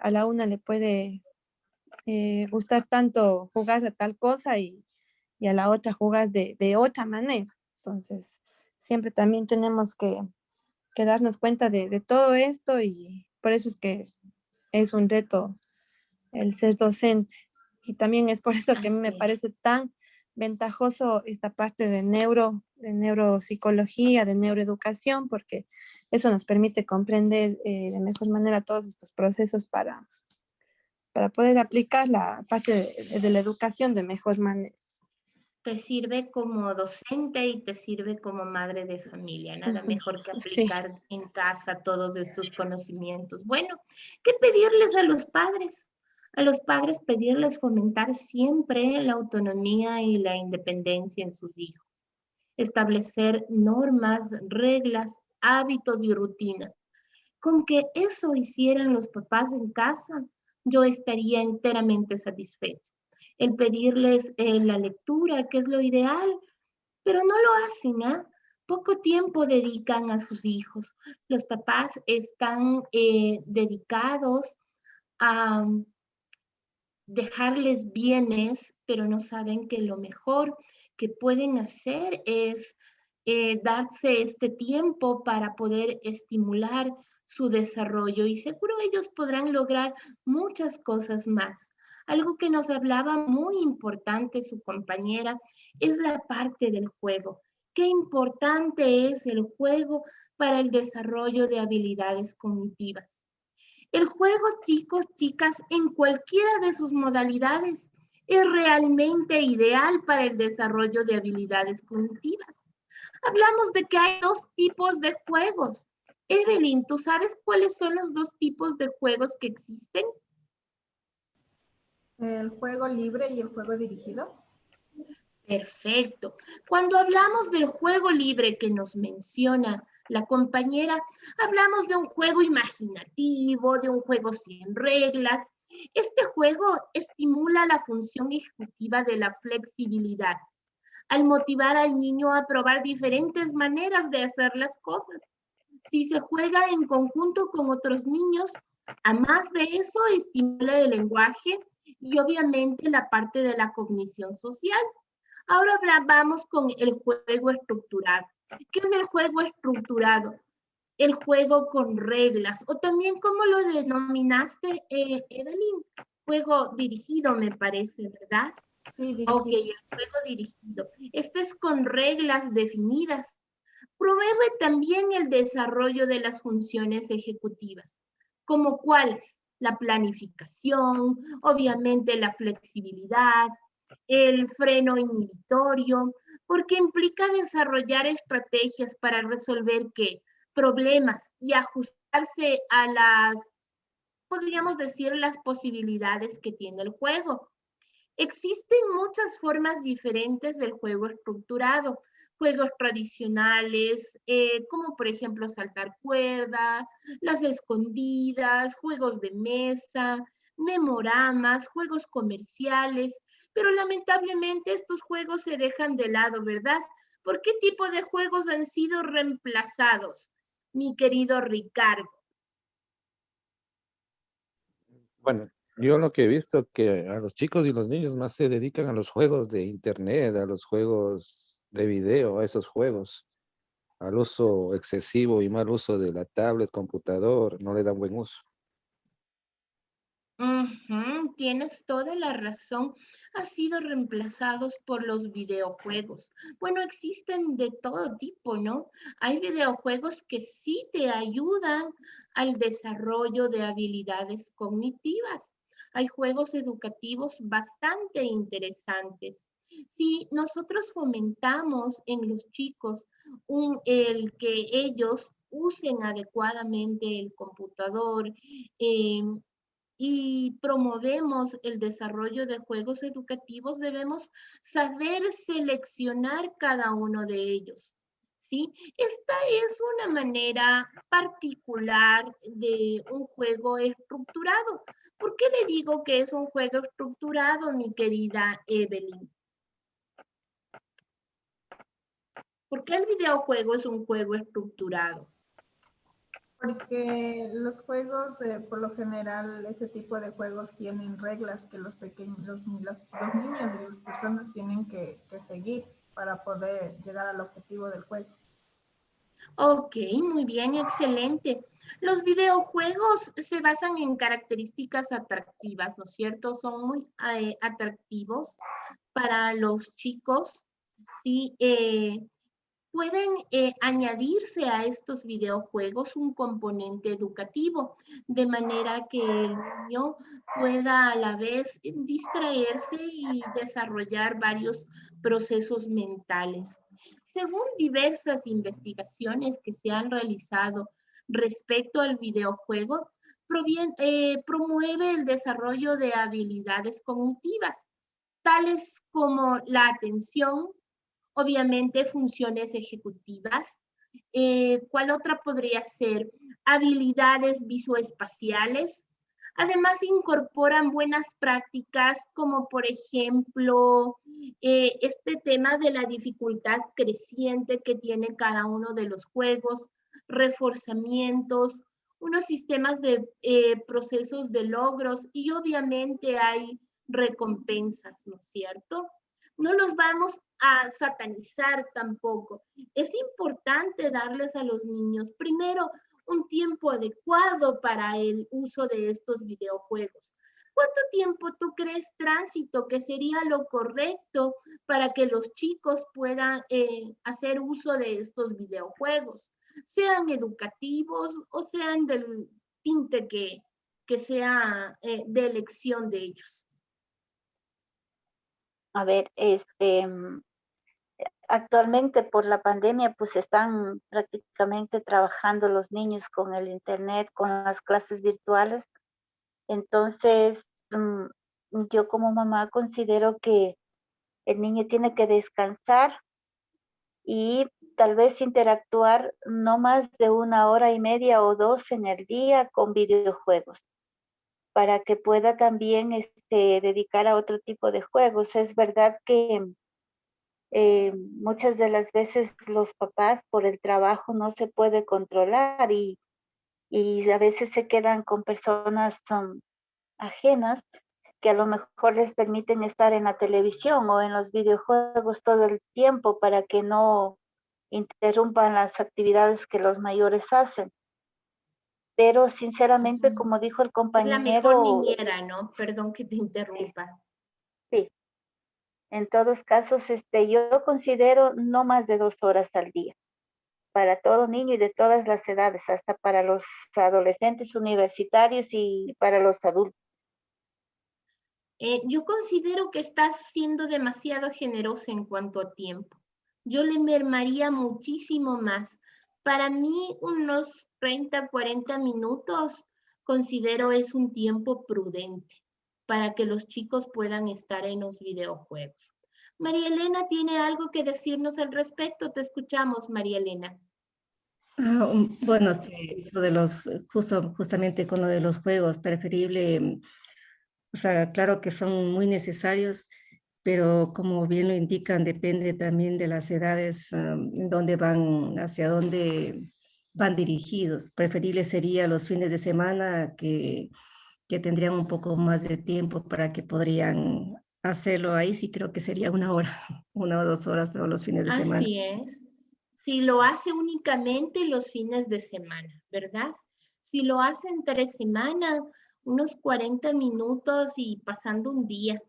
A la una le puede gustar tanto jugar a tal cosa y a la otra jugar de otra manera. Entonces, siempre también tenemos que darnos cuenta de todo esto y por eso es que es un reto el ser docente. Y también es por eso que a mí me parece tan ventajoso esta parte de neuropsicología, de neuroeducación, porque eso nos permite comprender de mejor manera todos estos procesos para poder aplicar la parte de la educación de mejor manera. Te sirve como docente y te sirve como madre de familia. Nada mejor que aplicar en casa todos estos conocimientos. Bueno, ¿qué pedirles a los padres? A los padres pedirles fomentar siempre la autonomía y la independencia en sus hijos. Establecer normas, reglas, hábitos y rutinas. Con que eso hicieran los papás en casa, yo estaría enteramente satisfecha. El pedirles la lectura, que es lo ideal, pero no lo hacen, ¿ah? Poco tiempo dedican a sus hijos. Los papás están dedicados a dejarles bienes, pero no saben que lo mejor que pueden hacer es darse este tiempo para poder estimular su desarrollo y seguro ellos podrán lograr muchas cosas más. Algo que nos hablaba muy importante su compañera es la parte del juego. Qué importante es el juego para el desarrollo de habilidades cognitivas. El juego, chicos, chicas, en cualquiera de sus modalidades es realmente ideal para el desarrollo de habilidades cognitivas. Hablamos de que hay 2 tipos de juegos. Evelyn, ¿tú sabes cuáles son los 2 tipos de juegos que existen? El juego libre y el juego dirigido. Perfecto. Cuando hablamos del juego libre que nos menciona la compañera, hablamos de un juego imaginativo, de un juego sin reglas, Este juego estimula la función ejecutiva de la flexibilidad, al motivar al niño a probar diferentes maneras de hacer las cosas. Si se juega en conjunto con otros niños, además de eso, estimula el lenguaje y obviamente la parte de la cognición social. Ahora vamos con el juego estructurado. ¿Qué es el juego estructurado? El juego con reglas, o también como lo denominaste, Evelyn, juego dirigido, me parece, ¿verdad? Sí, dirigido. Ok, el juego dirigido. Este es con reglas definidas. Promueve también el desarrollo de las funciones ejecutivas, como cuáles: la planificación, obviamente la flexibilidad, el freno inhibitorio, porque implica desarrollar estrategias para resolver ¿qué? Problemas y ajustarse a las, podríamos decir, las posibilidades que tiene el juego. Existen muchas formas diferentes del juego estructurado. Juegos tradicionales, como por ejemplo saltar cuerda, las escondidas, juegos de mesa, memoramas, juegos comerciales, pero lamentablemente estos juegos se dejan de lado, ¿verdad? ¿Por qué tipo de juegos han sido reemplazados, mi querido Ricardo? Bueno, yo lo que he visto que a los chicos y los niños más se dedican a los juegos de internet, a los juegos de video, a esos juegos, al uso excesivo y mal uso de la tablet, computador, no le dan buen uso. Tienes toda la razón. Han sido reemplazados por los videojuegos. Bueno, existen de todo tipo, ¿no? Hay videojuegos que sí te ayudan al desarrollo de habilidades cognitivas. Hay juegos educativos bastante interesantes. Si nosotros fomentamos en los chicos el que ellos usen adecuadamente el computador, y promovemos el desarrollo de juegos educativos, debemos saber seleccionar cada uno de ellos, ¿sí? Esta es una manera particular de un juego estructurado. ¿Por qué le digo que es un juego estructurado, mi querida Evelyn? ¿Por qué el videojuego es un juego estructurado? Porque los juegos, por lo general, ese tipo de juegos tienen reglas que los pequeños, los niños y las personas tienen que seguir para poder llegar al objetivo del juego. Ok, muy bien, excelente. Los videojuegos se basan en características atractivas, ¿no es cierto? Son muy atractivos para los chicos, ¿sí? Pueden añadirse a estos videojuegos un componente educativo, de manera que el niño pueda a la vez distraerse y desarrollar varios procesos mentales. Según diversas investigaciones que se han realizado respecto al videojuego, promueve el desarrollo de habilidades cognitivas, tales como la atención, obviamente funciones ejecutivas. ¿Cuál otra podría ser? Habilidades visoespaciales. Además, incorporan buenas prácticas como, por ejemplo, este tema de la dificultad creciente que tiene cada uno de los juegos, reforzamientos, unos sistemas de procesos de logros y obviamente hay recompensas, ¿no es cierto? No los vamos a satanizar tampoco. Es importante darles a los niños, primero, un tiempo adecuado para el uso de estos videojuegos. ¿Cuánto tiempo tú crees, Tránsito, que sería lo correcto para que los chicos puedan hacer uso de estos videojuegos? Sean educativos o sean del tinte que sea de elección de ellos. A ver, actualmente por la pandemia, pues están prácticamente trabajando los niños con el internet, con las clases virtuales. Entonces, yo como mamá considero que el niño tiene que descansar y tal vez interactuar no más de 1 hora y media o 2 en el día con videojuegos. para que pueda también dedicar a otro tipo de juegos. Es verdad que muchas de las veces los papás por el trabajo no se puede controlar y a veces se quedan con personas ajenas que a lo mejor les permiten estar en la televisión o en los videojuegos todo el tiempo para que no interrumpan las actividades que los mayores hacen. Pero sinceramente, como dijo el Es la mejor compañero, niñera, ¿no? Perdón que te interrumpa. sí, en todos casos, yo considero no más de 2 horas al día para todo niño y de todas las edades, hasta para los adolescentes universitarios y para los adultos. Yo considero que estás siendo demasiado generosa en cuanto a tiempo. Yo le mermaría muchísimo más. Para mí, unos 30, 40 minutos considero es un tiempo prudente para que los chicos puedan estar en los videojuegos. María Elena tiene algo que decirnos al respecto. Te escuchamos, María Elena. Bueno, sí, eso de justamente con lo de los juegos, preferible, o sea, claro que son muy necesarios, pero como bien lo indican, depende también de las edades, en dónde van, hacia dónde van dirigidos. Preferible sería los fines de semana que tendrían un poco más de tiempo para que podrían hacerlo. Ahí sí creo que sería 1 hora, 1 o 2 horas, pero los fines de semana. Así es. Si lo hace únicamente los fines de semana, ¿verdad? Si lo hace entre semana, unos 40 minutos y pasando un día.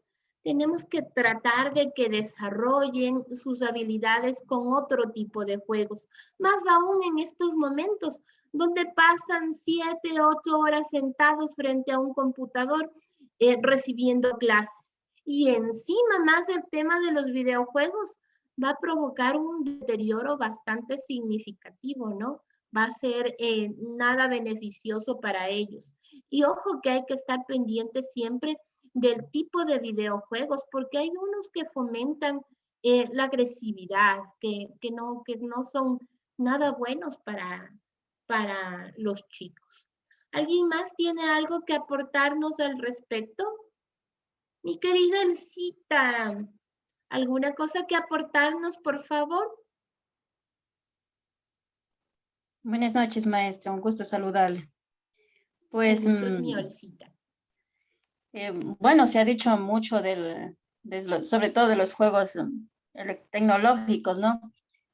Tenemos que tratar de que desarrollen sus habilidades con otro tipo de juegos, más aún en estos momentos donde pasan 7, 8 horas sentados frente a un computador recibiendo clases. Y encima más el tema de los videojuegos va a provocar un deterioro bastante significativo, ¿no? Va a ser nada beneficioso para ellos. Y ojo que hay que estar pendientes siempre del tipo de videojuegos, porque hay unos que fomentan la agresividad, que no son nada buenos para los chicos. ¿Alguien más tiene algo que aportarnos al respecto? Mi querida Elcita, ¿alguna cosa que aportarnos, por favor? Buenas noches, maestra. Un gusto saludarle. Pues, El gusto es mío, Elcita. Bueno, se ha dicho mucho sobre todo de los juegos tecnológicos, ¿no?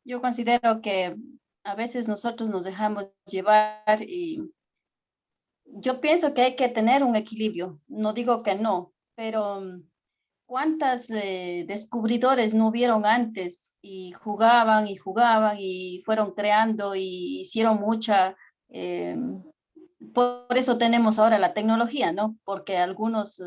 Yo considero que a veces nosotros nos dejamos llevar y yo pienso que hay que tener un equilibrio. No digo que no, pero ¿cuántas descubridores no hubieron antes y jugaban y fueron creando y hicieron mucha... por eso tenemos ahora la tecnología, ¿no? Porque algunos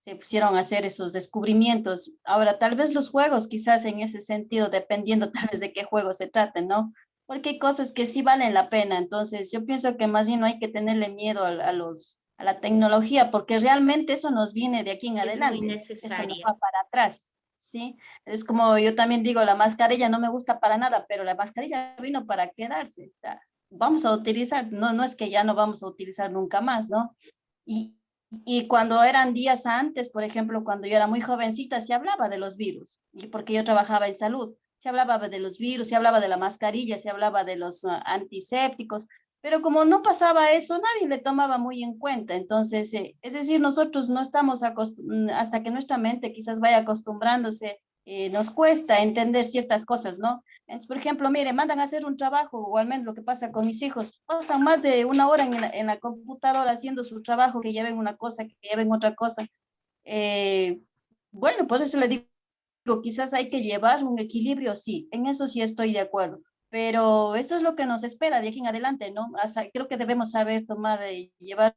se pusieron a hacer esos descubrimientos. Ahora, tal vez los juegos, quizás en ese sentido, dependiendo tal vez de qué juego se trate, ¿no? Porque hay cosas que sí valen la pena. Entonces, yo pienso que más bien no hay que tenerle miedo a la tecnología, porque realmente eso nos viene de aquí en adelante. Es muy esto no necesaria. va para atrás, ¿sí? Es como yo también digo, la mascarilla no me gusta para nada, pero la mascarilla vino para quedarse. O sea, vamos a utilizar, no es que ya no vamos a utilizar nunca más, ¿no? Y cuando eran días antes, por ejemplo, cuando yo era muy jovencita, se hablaba de los virus, y porque yo trabajaba en salud, se hablaba de los virus, se hablaba de la mascarilla, se hablaba de los antisépticos, pero como no pasaba eso, nadie le tomaba muy en cuenta. Entonces, es decir, nosotros no estamos hasta que nuestra mente quizás vaya acostumbrándose, nos cuesta entender ciertas cosas, ¿no? Entonces, por ejemplo, mire, mandan a hacer un trabajo, o al menos lo que pasa con mis hijos, pasan más de 1 hora en la computadora haciendo su trabajo, que lleven una cosa, que lleven otra cosa. Bueno, por eso le digo, quizás hay que llevar un equilibrio, sí, en eso sí estoy de acuerdo, pero esto es lo que nos espera de aquí en adelante, ¿no? Creo que debemos saber llevar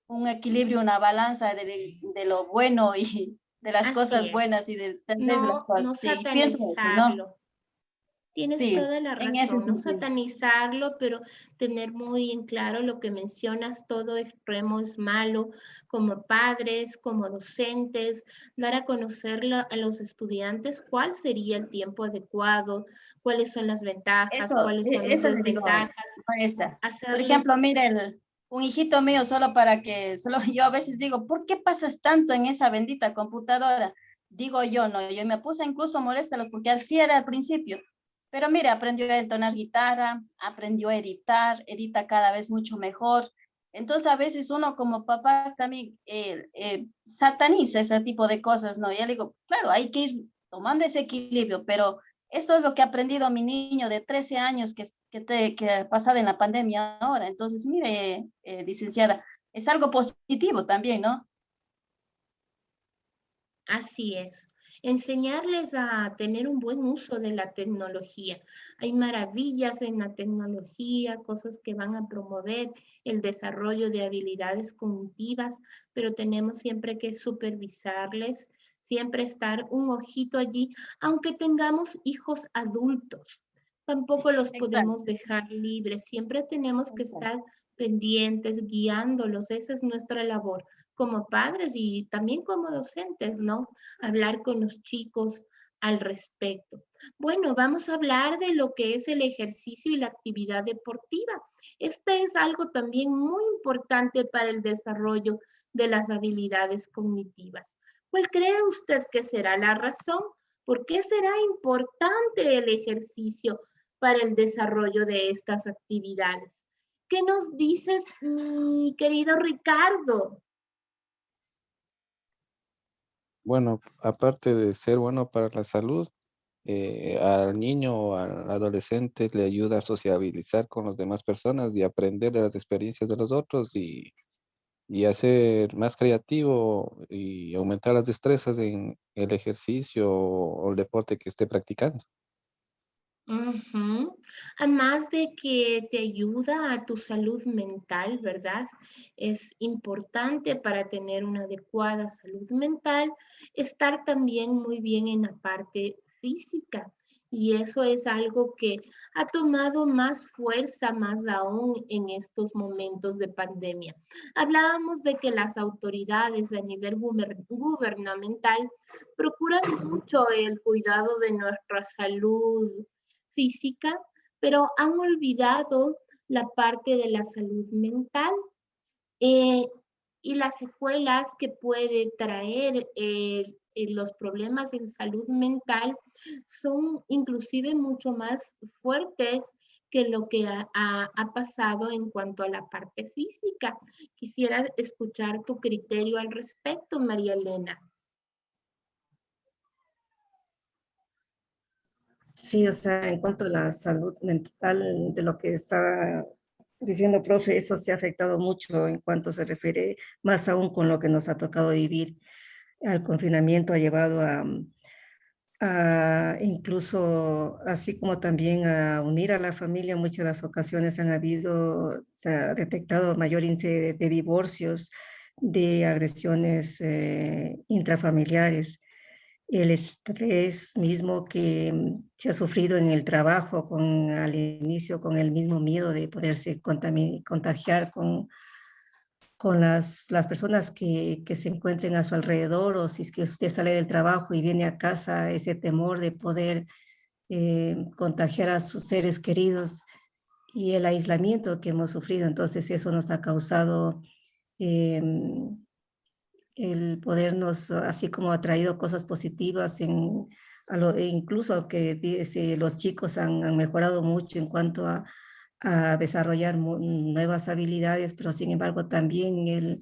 un equilibrio, una balanza de lo bueno y de las Así cosas es. buenas y de las cosas. No Sí, pienso eso, ¿no? satanizarlo. Tienes Sí, toda la en ese razón, no sentido. satanizarlo, pero tener muy en claro lo que mencionas, todo extremo es malo, como padres, como docentes, dar a conocer a los estudiantes cuál sería el tiempo adecuado, cuáles son las ventajas, cuáles son las Eso le digo, desventajas. maestra. Por Hacerles, ejemplo, mire, un hijito mío solo para que, solo yo a veces digo, ¿por qué pasas tanto en esa bendita computadora? Digo yo, no, yo me puse incluso molestarlos porque así era al principio. Pero mire, aprendió a entonar guitarra, aprendió a editar, edita cada vez mucho mejor. Entonces a veces uno como papás también sataniza ese tipo de cosas, ¿no? Y yo le digo, claro, hay que ir tomando ese equilibrio, pero esto es lo que ha aprendido mi niño de 13 años que ha pasado en la pandemia ahora. Entonces, mire, licenciada, es algo positivo también, ¿no? Así es. Enseñarles a tener un buen uso de la tecnología. Hay maravillas en la tecnología, cosas que van a promover el desarrollo de habilidades cognitivas, pero tenemos siempre que supervisarles, siempre estar un ojito allí, aunque tengamos hijos adultos. Tampoco los Exacto, podemos dejar libres, siempre tenemos que exacto. estar pendientes, guiándolos, esa es nuestra labor como padres y también como docentes, ¿no? Hablar con los chicos al respecto. Bueno, vamos a hablar de lo que es el ejercicio y la actividad deportiva. Este es algo también muy importante para el desarrollo de las habilidades cognitivas. ¿Cuál cree usted que será la razón? ¿Por qué será importante el ejercicio para el desarrollo de estas actividades? ¿Qué nos dices, mi querido Ricardo? Bueno, aparte de ser bueno para la salud, al niño o al adolescente le ayuda a sociabilizar con las demás personas y aprender de las experiencias de los otros y a ser más creativo y aumentar las destrezas en el ejercicio o el deporte que esté practicando. Ujú. Además de que te ayuda a tu salud mental, ¿verdad? Es importante para tener una adecuada salud mental estar también muy bien en la parte física. Y eso es algo que ha tomado más fuerza, más aún en estos momentos de pandemia. Hablábamos de que las autoridades a nivel gubernamental procuran mucho el cuidado de nuestra salud física, pero han olvidado la parte de la salud mental eh, y las secuelas que puede traer los problemas en salud mental son inclusive mucho más fuertes que lo que ha pasado en cuanto a la parte física. Quisiera escuchar tu criterio al respecto, María Elena. Sí, o sea, en cuanto a la salud mental, de lo que está diciendo, profe, eso se ha afectado mucho en cuanto se refiere, más aún con lo que nos ha tocado vivir. Al confinamiento ha llevado a incluso, así como también a unir a la familia, en muchas de las ocasiones han habido, se ha detectado mayor índice de divorcios, de agresiones intrafamiliares, el estrés mismo que se ha sufrido en el trabajo, con al inicio con el mismo miedo de poderse contagiar con las personas que se encuentren a su alrededor, o si es que usted sale del trabajo y viene a casa, ese temor de poder contagiar a sus seres queridos y el aislamiento que hemos sufrido. Entonces eso nos ha causado el podernos, así como ha traído cosas positivas e incluso que dice, los chicos han mejorado mucho en cuanto a desarrollar nuevas habilidades, pero sin embargo también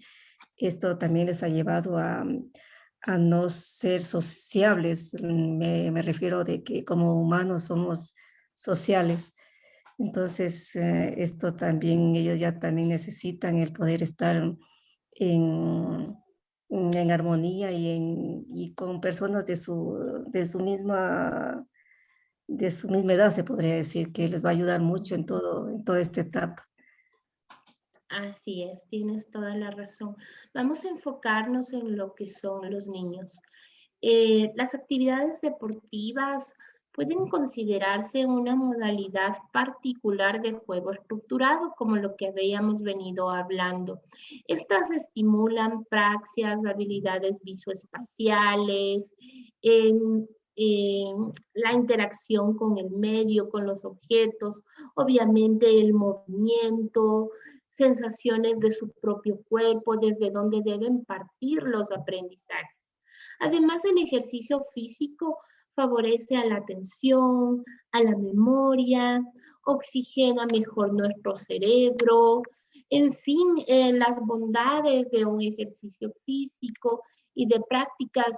esto también les ha llevado a no ser sociables. Me refiero de que como humanos somos sociales. Entonces, esto también, ellos ya también necesitan el poder estar en, en armonía y con personas de su misma edad, se podría decir, que les va a ayudar mucho en toda esta etapa. Así es, tienes toda la razón. Vamos a enfocarnos en lo que son los niños. Las actividades deportivas pueden considerarse una modalidad particular de juego estructurado, como lo que habíamos venido hablando. Estas estimulan praxias, habilidades visoespaciales, em, la interacción con el medio, con los objetos, obviamente el movimiento, sensaciones de su propio cuerpo, desde donde deben partir los aprendizajes. Además, el ejercicio físico favorece a la atención, a la memoria, oxigena mejor nuestro cerebro, en fin, las bondades de un ejercicio físico y de prácticas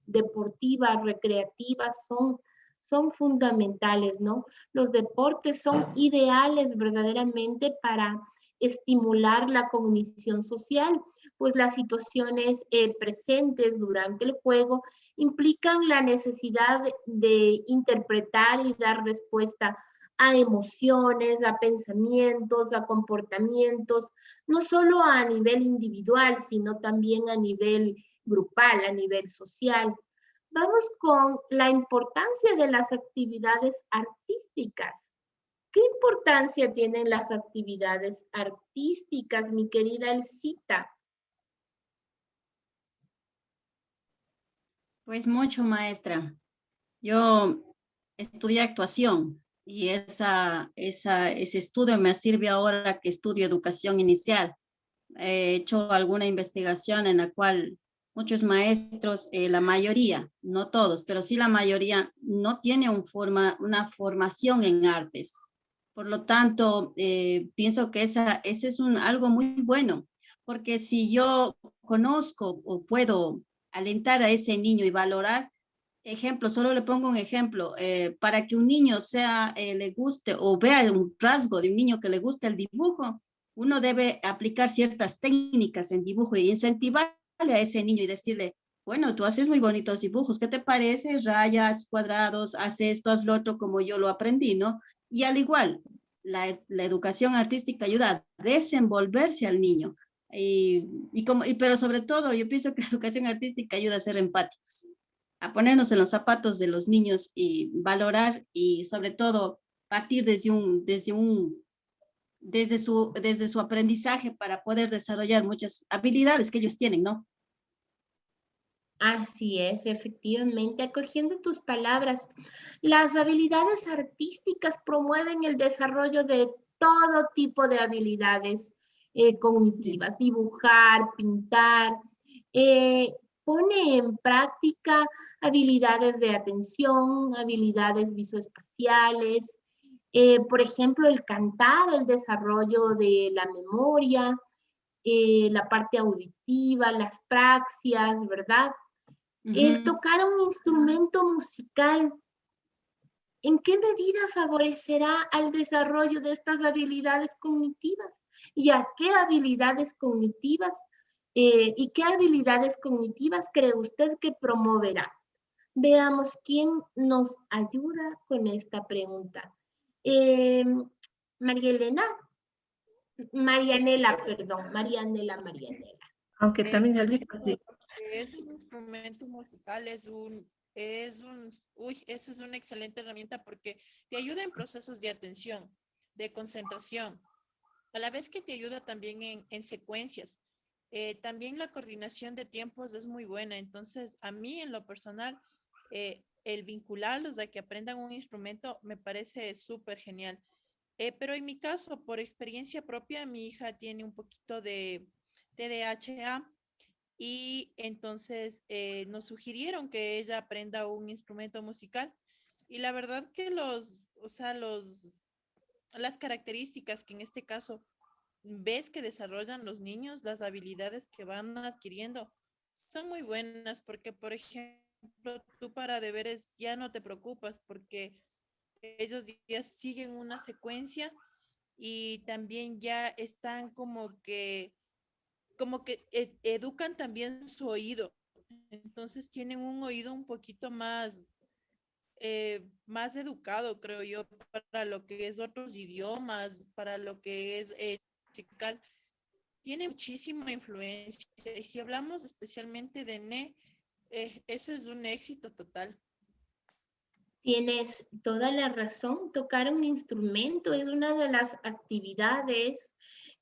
deportivas, recreativas son fundamentales, ¿no? Los deportes son ideales verdaderamente para estimular la cognición social, pues las situaciones presentes durante el juego implican la necesidad de interpretar y dar respuesta a emociones, a pensamientos, a comportamientos, no solo a nivel individual, sino también a nivel grupal, a nivel social. Vamos con la importancia de las actividades artísticas. ¿Qué importancia tienen las actividades artísticas, mi querida Elcita? Pues mucho, maestra. Yo estudié actuación y ese estudio me sirve ahora que estudio educación inicial. He hecho alguna investigación en la cual muchos maestros, la mayoría, no todos, pero sí la mayoría, no tiene una formación en artes. Por lo tanto, pienso que ese es algo muy bueno, porque si yo conozco o puedo alentar a ese niño y valorar, ejemplo, solo le pongo un ejemplo, para que un niño le guste o vea un rasgo de un niño que le guste el dibujo, uno debe aplicar ciertas técnicas en dibujo y incentivarle a ese niño y decirle, bueno, tú haces muy bonitos dibujos, ¿qué te parece? Rayas, cuadrados, haz esto, haz lo otro como yo lo aprendí, ¿no? Y al igual, la educación artística ayuda a desenvolverse al niño. Pero sobre todo, yo pienso que la educación artística ayuda a ser empáticos, a ponernos en los zapatos de los niños y valorar y sobre todo partir desde su aprendizaje para poder desarrollar muchas habilidades que ellos tienen, ¿no? Así es, efectivamente, acogiendo tus palabras, las habilidades artísticas promueven el desarrollo de todo tipo de habilidades cognitivas, dibujar, pintar, pone en práctica habilidades de atención, habilidades visoespaciales, por ejemplo, el cantar, el desarrollo de la memoria, la parte auditiva, las praxias, ¿verdad? El tocar un instrumento musical, ¿en qué medida favorecerá al desarrollo de estas habilidades cognitivas? ¿Y a qué habilidades cognitivas y qué habilidades cognitivas cree usted que promoverá? Veamos quién nos ayuda con esta pregunta. Marianela, Marianela. Aunque también Elvita, sí. Es un instrumento musical, eso es una excelente herramienta porque te ayuda en procesos de atención, de concentración, a la vez que te ayuda también en secuencias. También la coordinación de tiempos es muy buena, entonces a mí en lo personal, el vincularlos a que aprendan un instrumento me parece súper genial. Pero en mi caso, por experiencia propia, mi hija tiene un poquito de TDAH y entonces nos sugirieron que ella aprenda un instrumento musical y la verdad que las características que en este caso ves que desarrollan los niños, las habilidades que van adquiriendo, son muy buenas porque, por ejemplo, tú para deberes ya no te preocupas porque ellos ya siguen una secuencia y también ya están como que educan también su oído. Entonces tienen un oído un poquito más educado, creo yo, para lo que es otros idiomas, para lo que es musical. Tiene muchísima influencia. Y si hablamos especialmente de NE, eso es un éxito total. Tienes toda la razón. Tocar un instrumento es una de las actividades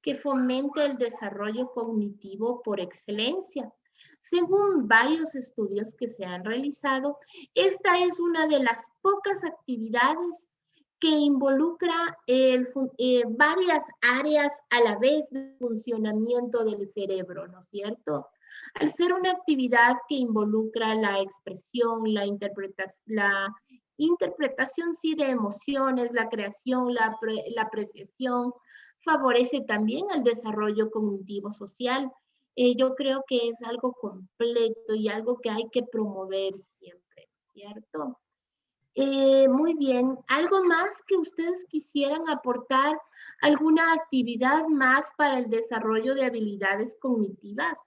que fomenta el desarrollo cognitivo por excelencia. Según varios estudios que se han realizado, esta es una de las pocas actividades que involucra varias áreas a la vez de funcionamiento del cerebro, ¿no es cierto? Al ser una actividad que involucra la expresión, la interpretación sí de emociones, la creación, la apreciación, favorece también el desarrollo cognitivo social. Yo creo que es algo completo y algo que hay que promover siempre, ¿cierto? Muy bien. ¿Algo más que ustedes quisieran aportar? ¿Alguna actividad más para el desarrollo de habilidades cognitivas?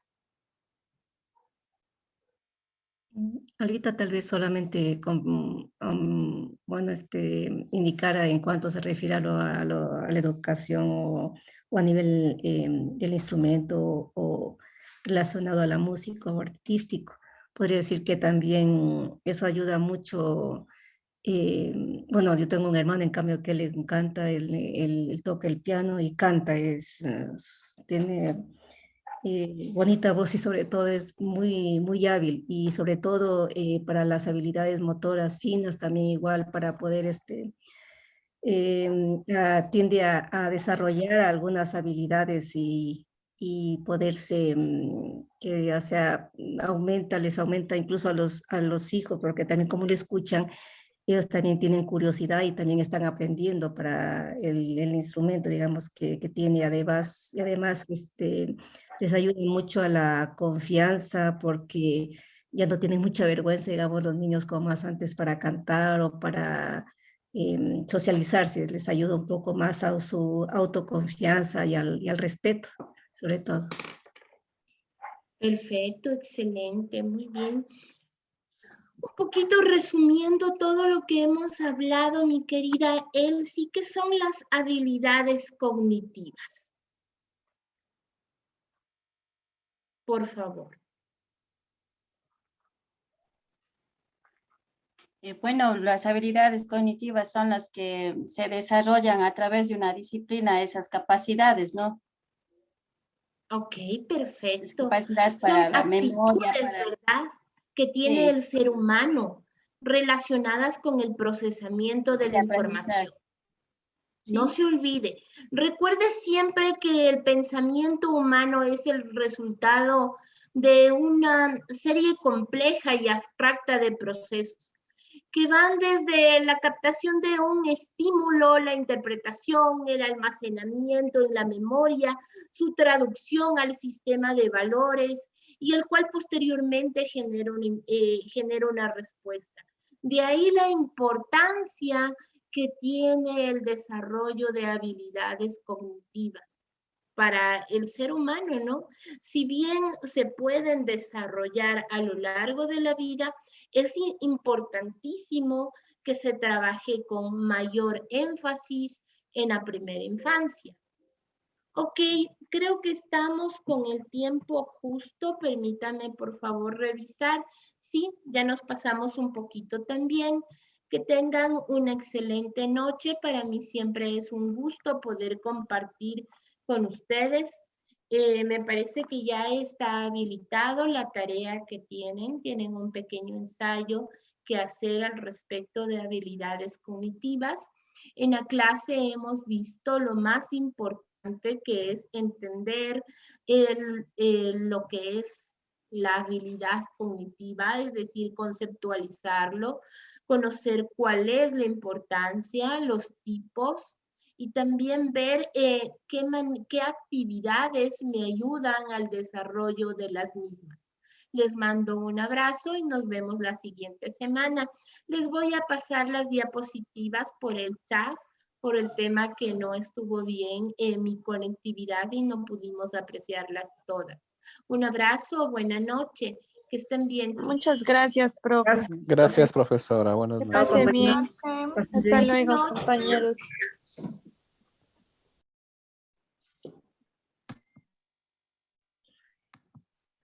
Ahorita tal vez solamente bueno, indicar en cuanto se refiere a la educación o a nivel del instrumento o relacionado a la música o artístico. Podría decir que también eso ayuda mucho. Bueno, yo tengo un hermano, en cambio, que le encanta, él toca el piano y canta, tiene bonita voz y sobre todo es muy hábil y sobre todo para las habilidades motoras finas también igual para poder, tiende a desarrollar algunas habilidades y poderse, que ya sea, les aumenta incluso a los hijos, porque también como lo escuchan, ellos también tienen curiosidad y también están aprendiendo para el instrumento, digamos, que tiene. Además les ayuda mucho a la confianza porque ya no tienen mucha vergüenza, digamos, los niños como más antes para cantar o para socializarse. Les ayuda un poco más a su autoconfianza y al respeto, sobre todo. Perfecto, excelente, muy bien. Un poquito resumiendo todo lo que hemos hablado, mi querida Elsie, ¿qué son las habilidades cognitivas? Por favor. Bueno, las habilidades cognitivas son las que se desarrollan a través de una disciplina, esas capacidades, ¿no? Ok, perfecto. Capacidades Son para la actitudes, memoria, ¿verdad?, que tiene sí, el ser humano relacionadas con el procesamiento de el la aprendizaje. información. No Sí. se olvide. Recuerde siempre que el pensamiento humano es el resultado de una serie compleja y abstracta de procesos que van desde la captación de un estímulo, la interpretación, el almacenamiento en la memoria, su traducción al sistema de valores y el cual posteriormente genera una respuesta. De ahí la importancia que tiene el desarrollo de habilidades cognitivas para el ser humano, ¿no? Si bien se pueden desarrollar a lo largo de la vida, es importantísimo que se trabaje con mayor énfasis en la primera infancia. Ok, creo que estamos con el tiempo justo. Permítame, por favor, revisar. Sí, ya nos pasamos un poquito también. Que tengan una excelente noche. Para mí siempre es un gusto poder compartir con ustedes. Me parece que ya está habilitado la tarea que tienen. Tienen un pequeño ensayo que hacer al respecto de habilidades cognitivas. En la clase hemos visto lo más importante, que es entender lo que es la habilidad cognitiva, es decir, conceptualizarlo, conocer cuál es la importancia, los tipos y también ver qué actividades me ayudan al desarrollo de las mismas. Les mando un abrazo y nos vemos la siguiente semana. Les voy a pasar las diapositivas por el chat, por el tema que no estuvo bien en mi conectividad y no pudimos apreciarlas todas. Un abrazo, buena noche, que estén bien. Muchas gracias, profe. Gracias. Gracias, profesora. Buenas Que noches. pase bien. Gracias. Hasta luego, compañeros.